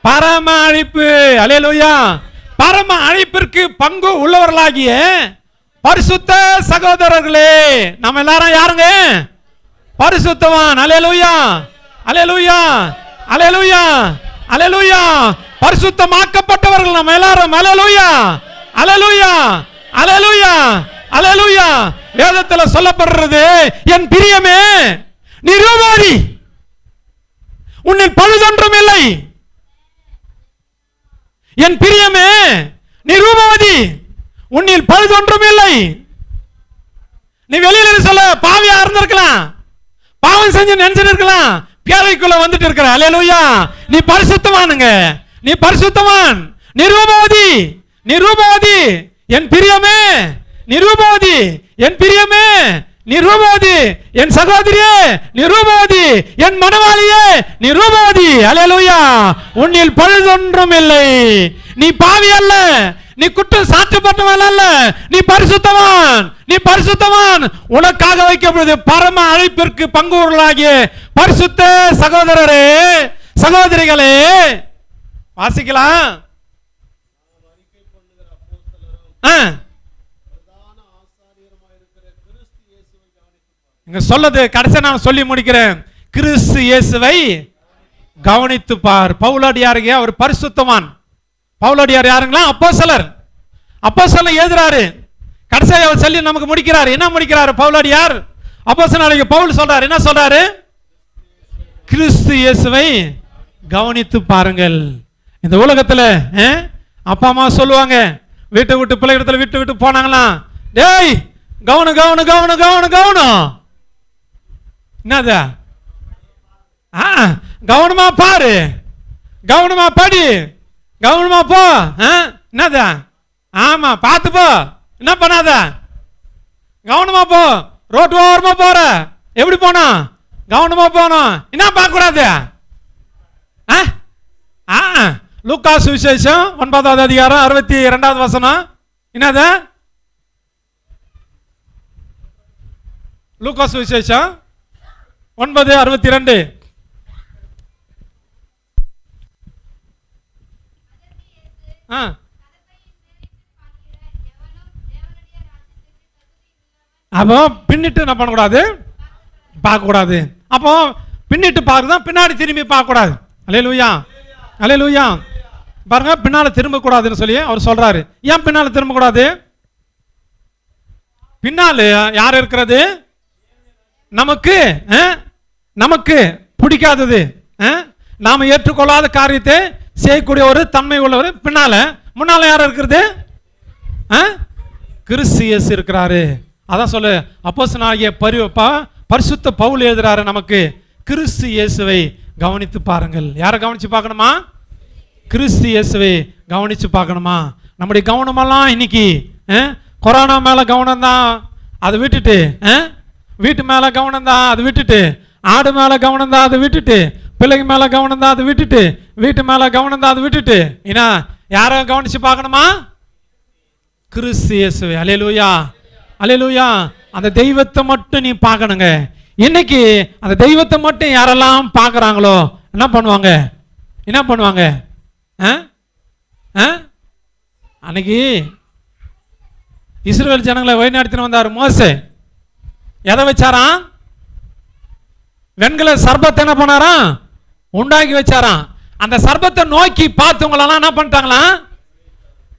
பரம அழைப்பு. அல்லேலூயா. பரம அழைப்பிற்கு பங்கு உள்ளவர்களாகிய பரிசுத்த சகோதரர்களே, நம்ம எல்லாரும் யாருங்க? பரிசுத்தவான். அல்லேலூயா. அல்லேலூயா. அல்லேலூயா. அல்லேலூயா. பரிசுத்தமாக்கப்பட்டவர்கள் நம்ம எல்லாரும். அல்லேலூயா. அல்லேலூயா. அல்லேலூயா. அல்லேலூயா. வேதத்தில் சொல்லப்படுறது, என் பிரியமே நீ ரூபாரி, உன்னில் பழுதொன்றும் இல்லை. என் பிரியமே நீ ரூபவதி, உன்னில் பழுதொன்றும் இல்லை. நீ வெளியில சொல்ல பாவியா இருந்திருக்கலாம், பாவம் செஞ்சு நினைச்சிட்டு இருக்கலாம், பேரைக்குள்ள வந்துட்டு இருக்கிற. அல்லேலூயா. நீ பரிசுத்தவானுங்க, நீ பரிசுத்தவான், நீ ரூபவதி, நீ ரூபவதி. என் பிரியமே நீ ரூபவதி, என் பிரியமே நீ ரூபவதி, என் சகோதரியே நீ ரூபவதி, என் மனவாளியே நீ ரூபவதி. அல்லேலூயா. உன்னில் பழுதொன்றும் இல்லை. நீ பாவி அல்ல, நீ குற்றம் சாட்டப்பட்டவன் அல்ல, நீ பரிசுத்தவான், நீ பரிசுத்தவான். உனக்காக வைக்கப்படுது பரம அழைப்பிற்கு பங்குள்ளவர்களாகிய பரிசுத்த சகோதரரே சகோதரிகளே. வாசிக்கலாம். இங்க சொல்லது கடைசி நான் சொல்லி முடிக்கிறேன். கிறிஸ்து இயேசுவை கவனித்து பார். பவுலடியாருங்க அவர் பரிசுத்தவான். பவுலடியார் யாருங்களா? அப்போஸ்தலர். அப்போஸ்தலர் எழுதுறாரு. கடைசியாக அவர் சொல்லி நமக்கு முடிக்கிறார். என்ன முடிக்கிறார் பவுலடியார்? அப்போஸ்தலர் பவுல் சொல்றாரு. என்ன சொல்றாரு? கிறிஸ்து இயேசுவை கவனித்து பாருங்கள். இந்த உலகத்துல அப்பா அம்மா சொல்லுவாங்க, வீட்டை விட்டு பிள்ளைகிடத்துல விட்டு விட்டு போனாங்களாம், டேய் கவனம் கவனம் கவனம் கவனம் கவனம். என்னது? கவனமா பாரு, கவனமா படி, கவனமா போ. என்னது? ஆமா பார்த்து போ, என்ன பண்ணாத, கவனமா போ. ரோட்டு ஓரமா போற, எப்படி போனோம்? கவனமா போனோம். என்ன பார்க்க கூடாது? லூக்கா சுவிசேஷம் 9வது அதிகாரம் 62வது வசனம். என்னது? லூக்கா சுவிசேஷம் 9:62. அப்போ பின்னிட்டு என்ன பண்ணக்கூடாது? பார்க்க கூடாது. அப்போ பின்னிட்டு பார்க்கதான், பின்னாடி திரும்பி பார்க்க கூடாது. அல்லேலூயா, அல்லேலூயா. பாருங்க, பின்னால திரும்ப கூடாதுன்னு சொல்லி அவர் சொல்றாரு. ஏன் பின்னால திரும்ப கூடாது? பின்னால யார் இருக்கிறது? நமக்கு நமக்கு பிடிக்காதது, நாம ஏற்றுக்கொள்ளாத காரியத்தை செய்யக்கூடிய ஒரு தன்மை உள்ளவர் பின்னால. முன்னால யார் இருக்கிறது? கிறிஸ்து இயேசு இருக்கிறாரு. அதான் சொல்லு அப்போஸ்தலனாகிய பரிசுத்த பவுல் எழுதுறாரு நமக்கு, கிறிஸ்து இயேசுவை கவனித்து பாருங்கள். யாரை கவனிச்சு பார்க்கணுமா? கிறிஸ்து இயேசுவை கவனிச்சு பார்க்கணுமா? நம்முடைய கவனமெல்லாம் இன்னைக்கு கொரோனா மேல கவனம் தான், அதை விட்டுட்டு வீட்டு மேல கவனம் தான், அதை விட்டுட்டு ஆடு மேல கவனம் தான், அதை விட்டுட்டு பிள்ளைங்க மேல கவனம் தான், அதை விட்டுட்டு வீட்டு மேல கவனம் தான், அதை விட்டுட்டு ஏன்னா யாரை கவனிச்சு பார்க்கணுமா? கிறிஸ்து இயேசுவை. அல்லேலூயா, அல்லேலூயா. அந்த தெய்வத்தை மட்டும் நீ பார்க்கணுங்க. இன்னைக்கு அந்த தெய்வத்தை மட்டும் யாரெல்லாம் பார்க்குறாங்களோ என்ன பண்ணுவாங்க? என்ன பண்ணுவாங்க? அன்னைக்கு இஸ்ரவேல் ஜனங்களை வழிநடத்தின்னு வந்தார் மோசே. எதை வச்சாராம்? வெண்கல சர்பத்தை என்ன பண்ணாராம்? உண்டாக்கி வச்சாராம். அந்த சர்பத்தை நோக்கி பார்த்தவங்களெல்லாம் என்ன பண்ணிட்டாங்களாம்?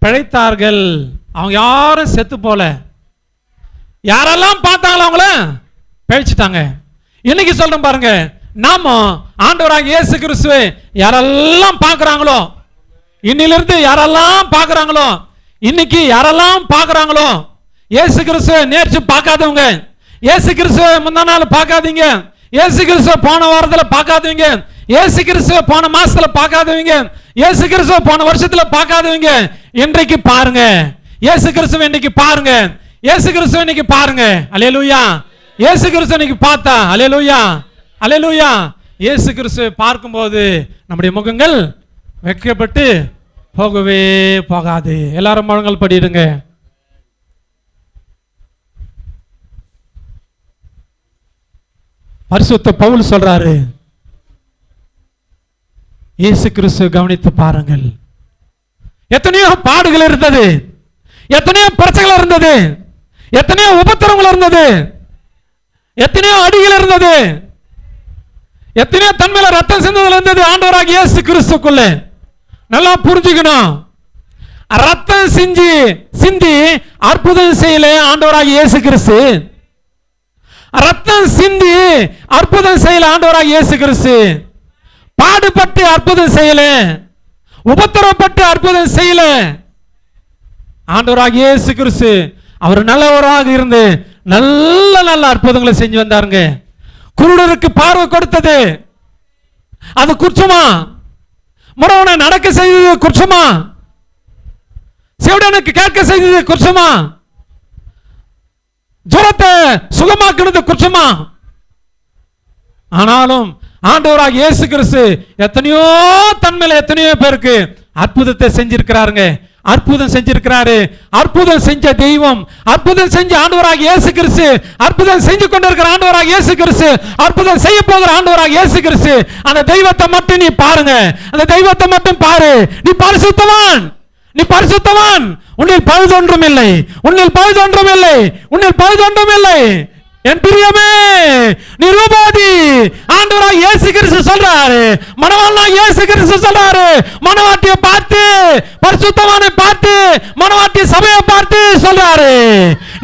பிழைத்தார்கள். அவங்க யாரும் செத்து போல. யாரெல்லாம் பார்த்தாங்களோ அவங்கள பிழைச்சிட்டாங்க. இன்னைக்கு சொல்றேன் பாருங்க, நாம ஆண்டவராகிய இயேசு கிறிஸ்துவை யாரெல்லாம் பார்க்கறாங்களோ, இன்னிலிருந்து யாரெல்லாம் பார்க்கறாங்களோ, இன்னைக்கு யாரெல்லாம் பார்க்கறாங்களோ, இயேசு கிறிஸ்துவை நேற்று பார்க்காதவங்க, இயேசு கிறிஸ்துவை முந்தா நாள் பார்க்காதீங்க, இயேசு கிறிஸ்துவை போன வாரத்தில் பார்க்காதவங்க, இயேசு கிறிஸ்துவை போன மாசத்துல பார்க்காதவங்க, இயேசு கிறிஸ்துவை போன வருஷத்துல பார்க்காதவங்க, இன்றைக்கு பாருங்க. இயேசு கிறிஸ்துவை இன்னைக்கு பாருங்க. இயேசு கிறிஸ்துவை இன்னைக்கு பாருங்க. அல்லேலூயா. இயேசு கிறிஸ்துவை இன்னைக்கு பார்த்தா அல்லேலூயா, அல்லேலூயா. இயேசு கிறிஸ்துவை பார்க்கும்போது நம்முடைய முகங்கள் வெட்கப்பட்டு போகவே போகாது. எல்லாரும் முழங்கள் படிடுங்க. பரிசுத்த பவுல் சொல்றாரு, இயேசு கிறிஸ்துவை கவனித்து பாருங்கள். எத்தனையோ பாடுகள் இருந்தது, எத்தனையோ பிரச்சனைகள் இருந்தது, எத்தனையோ உபத்திரங்கள் இருந்தது, எத்தனையோ அடிகள் இருந்தது, எத்தனையோ தன்மையில ரத்தம் சிந்ததில் இருந்தது. ஆண்டவராகிய இயேசு கிறிஸ்துக்குள்ள நல்லா புரிஞ்சுக்கணும். ரத்தம் சிந்தி அற்புதம் செய்யல ஆண்டவராகிய இயேசு கிறிஸ்து. ரத்தம் சிந்தி அற்புதம் செய்யல ஆண்டவராகிய இயேசு கிறிஸ்து. பாடுபட்டு அற்புதம் செய்யல, உபத்திரப்பட்டு அற்புதம் செய்யல ஆண்டவராகிய இயேசு கிறிஸ்து. அவர் நல்லவராக இருந்து நல்ல நல்ல அற்புதங்களை செஞ்சு வந்தாருங்க. குருடருக்கு பார்வை கொடுத்தது அது குற்றமா? முறவனை நடக்க செய்தது குற்றமா? செவிடனுக்கு கேட்க செய்தது குற்றமா? ஜுரத்தை சுகமாக்குனது குற்றமா? ஆனாலும் ஆண்டவராக இயேசு கிறிஸ்து எத்தனையோ தன்மையில எத்தனையோ பேருக்கு அற்புதத்தை செஞ்சிருக்கிறாருங்க. அற்புதம் செஞ்சிருக்கிறாரு. அற்புதம் செஞ்ச தெய்வம், அற்புதம் செஞ்ச ஆண்டவராக இயேசு கிறிஸ்து, அற்புதம் செஞ்சு கொண்டிருக்கிற ஆண்டவராக இயேசு கிறிஸ்து, அற்புதம் செய்ய போகிற ஆண்டவராக இயேசு கிறிஸ்து. அந்த தெய்வத்தை மட்டும் நீ பாருங்க, அந்த தெய்வத்தை மட்டும் பாரு. நீ பரிசுத்தவான், நீ பரிசுத்தவான். உன்னில் பழுதொன்றும் இல்லை, உன்னில் பழுதொன்றும் இல்லை, உன்னில் பழுதொன்றும் இல்லை. என் பிரியமே, நீ ரூபாதி. ஆண்டவராக இயேசு கிறிஸ்து சொல்றாரு, மணவாளனாக இயேசு கிறிஸ்து சொல்றாரு, மணவாட்டியை பார்த்து, பரிசுத்தவானை பார்த்து, மணவாட்டி சபையை பார்த்து சொல்றாரு,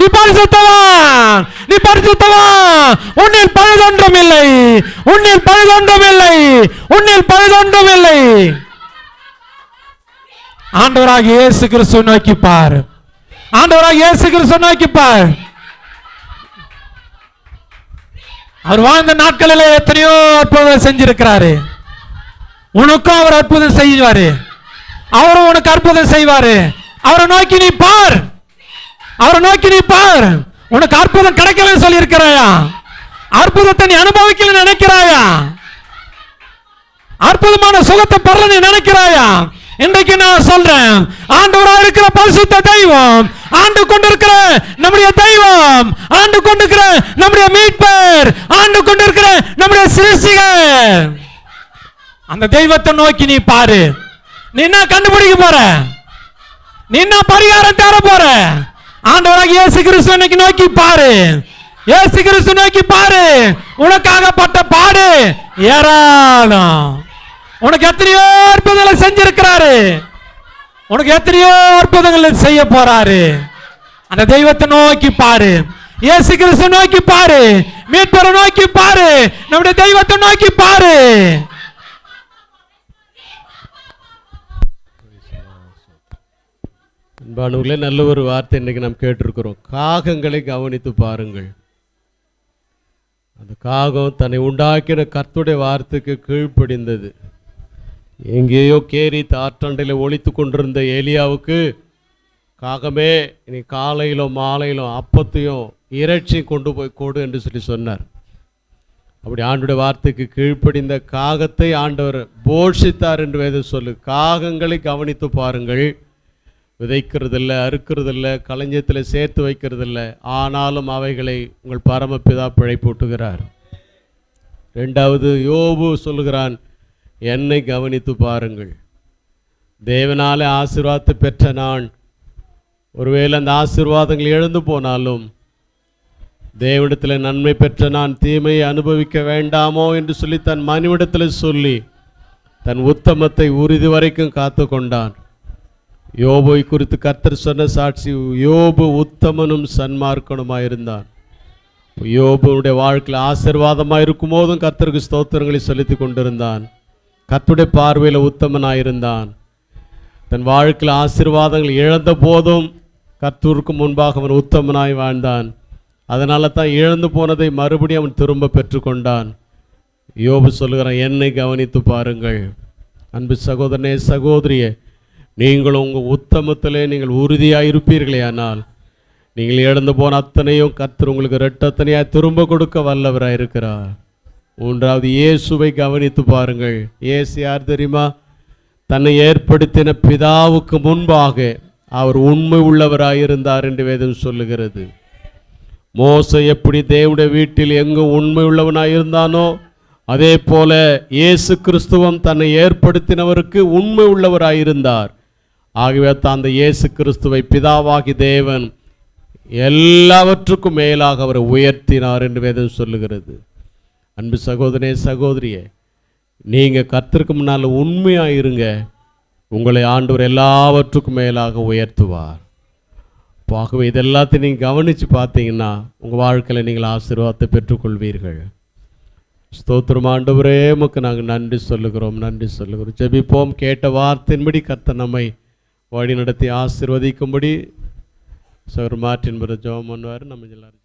நீ பரிசுத்தவான், நீ பரிசுத்தவான். உன்னில் பழுதொன்றும் இல்லை, உன்னில் பழுதொன்றும் இல்லை, உன்னில் பழுதொன்றும் இல்லை. ஆண்டவராக இயேசு கிறிஸ்து நோக்கி பார், ஆண்டவராக இயேசு கிறிஸ்து நோக்கி பார். அவர் வாழ்ந்த நாட்களில் எத்தனையோ அற்புதம் செஞ்சிருக்கிறாரு. உனக்கும் அவர் அற்புதம் செய்வாரு, அவரும் உனக்கு அற்புதம் செய்வாரு. அவரை நோக்கி நீ பார், அவரை நோக்கி நீ பார். உனக்கு அற்புதம் கிடைக்கலன்னு சொல்லி இருக்கிறாயா? அற்புதத்தை நீ அனுபவிக்கல நினைக்கிறாயா? அற்புதமான சுகத்தை பெறல நீ நினைக்கிறாயா? இன்றைக்கு நான் சொல்றேன், ஆண்டவராக இருக்கிற பரிசுத்த தெய்வம், ஆண்டு கொண்டிருக்கிற நம்முடைய தெய்வம், ஆண்டு கொண்டிருக்கிற நம்முடைய மீட்பர், ஆண்டு கொண்டிருக்கிற நம்முடைய சிருஷ்டிகர், அந்த தெய்வத்தை நோக்கி நீ பாரு. நீ என்ன கண்டுபிடிக்க போற? நீ என்ன பரிகாரம் தேட போற? ஆண்டவராக இயேசு கிறிஸ்து இன்னைக்கு நோக்கி பாரு, இயேசு கிறிஸ்து நோக்கி பாரு. உனக்காகப்பட்ட பாடு ஏராளம். உனக்கு எத்தனையோ அற்புதங்களை செஞ்சிருக்கிறாரு, உனக்கு எத்தனையோ அற்புதங்களை செய்ய போறாரு. அந்த தெய்வத்தை நோக்கி பாரு, இயேசு கிறிஸ்து நோக்கி பாரு, மீட்பரை நோக்கி பாரு, நம்முடைய தெய்வத்தை நோக்கி பாரு. அன்பானவர்களே, நல்ல ஒரு வார்த்தை இன்னைக்கு நாம் கேட்டிருக்கிறோம். காகங்களை கவனித்து பாருங்கள். அந்த காகம் தன்னை உண்டாக்கின கர்த்தருடைய வார்த்தைக்கு கீழ்ப்படிந்தது. எங்கேயோ கேரி ஆற்றண்டையில் ஒழித்து கொண்டிருந்த ஏலியாவுக்கு காகமே, இனி காலையிலும் மாலையிலும் அப்பத்தையும் இறைச்சி கொண்டு போய் கொடு என்று சொல்லி சொன்னார். அப்படி ஆண்டோடைய வார்த்தைக்கு கீழ்ப்படிந்த காகத்தை ஆண்டவர் போஷித்தார் என்று வேதம் சொல்லு. காகங்களை கவனித்து பாருங்கள். விதைக்கிறதில்ல, அறுக்கிறதில்ல, களஞ்சியத்தில் சேர்த்து வைக்கிறதில்ல, ஆனாலும் அவைகளை உங்கள் பரமபிதா பிழைப்பூட்டுகிறார். ரெண்டாவது யோபு சொல்லுகிறான், என்னை கவனித்து பாருங்கள். தேவனாலே ஆசீர்வாதத்தை பெற்ற நான், ஒருவேளை அந்த ஆசீர்வாதங்கள் இழந்து போனாலும் தேவனிடத்தில் நன்மை பெற்ற நான் தீமையை அனுபவிக்க வேண்டாமோ என்று சொல்லி தன் மனைவிடத்தில் சொல்லி தன் உத்தமத்தை உறுதி வரைக்கும் காத்து கொண்டான். யோபை குறித்து கர்த்தர் சொன்ன சாட்சி, யோபு உத்தமனும் சன்மார்க்கனுமாயிருந்தான். யோபுடைய வாழ்க்கையில் ஆசீர்வாதமாக இருக்கும் போதும் கர்த்தருக்கு ஸ்தோத்திரங்களை செலுத்தி கொண்டிருந்தான். கர்த்தருடைய பார்வையில் உத்தமனாயிருந்தான். தன் வாழ்க்கையில் ஆசீர்வாதங்கள் இழந்த போதும் கர்த்தருக்கு முன்பாக அவன் உத்தமனாய் வாழ்ந்தான். அதனால தான் இழந்து போனதை மறுபடியும் அவன் திரும்ப பெற்றுக்கொண்டான். யோபு சொல்லுகிறான், என்னை கவனித்து பாருங்கள். அன்பு சகோதரனே, சகோதரியே, நீங்கள் உங்கள் உத்தமத்திலே நீங்கள் உறுதியாக இருப்பீர்களே, ஆனால் நீங்கள் இழந்து போன அத்தனையும் கர்த்தர் உங்களுக்கு ரெட்டத்தனையாக திரும்ப கொடுக்க வல்லவராக இருக்கிறார். மூன்றாவது, இயேசுவை கவனித்து பாருங்கள். இயேசு யார் தெரியுமா? தன்னை ஏற்படுத்தின பிதாவுக்கு முன்பாக அவர் உண்மை உள்ளவராயிருந்தார் என்று வேதம் சொல்லுகிறது. மோசே எப்படி தேவனுடைய வீட்டில் எங்கும் உண்மை உள்ளவனாயிருந்தானோ, அதே போல இயேசு கிறிஸ்துவும் தன்னை ஏற்படுத்தினவருக்கு உண்மை உள்ளவராயிருந்தார். ஆகவே தான் அந்த இயேசு கிறிஸ்துவை பிதாவாகி தேவன் எல்லாவற்றுக்கும் மேலாக அவரை உயர்த்தினார் என்று வேதம் சொல்லுகிறது. அன்பு சகோதரனே, சகோதரியே, நீங்கள் கர்த்தருக்கு முன்னால் உண்மையாக இருங்க. உங்களை ஆண்டவர் எல்லாவற்றுக்கும் மேலாக உயர்த்துவார். ஆகவே இதெல்லாத்தையும் நீங்கள் கவனித்து பார்த்தீங்கன்னா உங்கள் வாழ்க்கையில் நீங்கள் ஆசீர்வாதத்தை பெற்றுக்கொள்வீர்கள். ஸ்தோத்திரம் ஆண்டவரே, உமக்கு நாங்கள் நன்றி சொல்லுகிறோம், நன்றி சொல்லுகிறோம். ஜெபிப்போம். கேட்ட வார்த்தையின்படி கர்த்தர் நம்மை வழி நடத்தி ஆசீர்வதிக்கும்படி சகோதரர் மார்ட்டின் பிரதர் ஜெபம் பண்ணுவார். நம்ம எல்லாரும்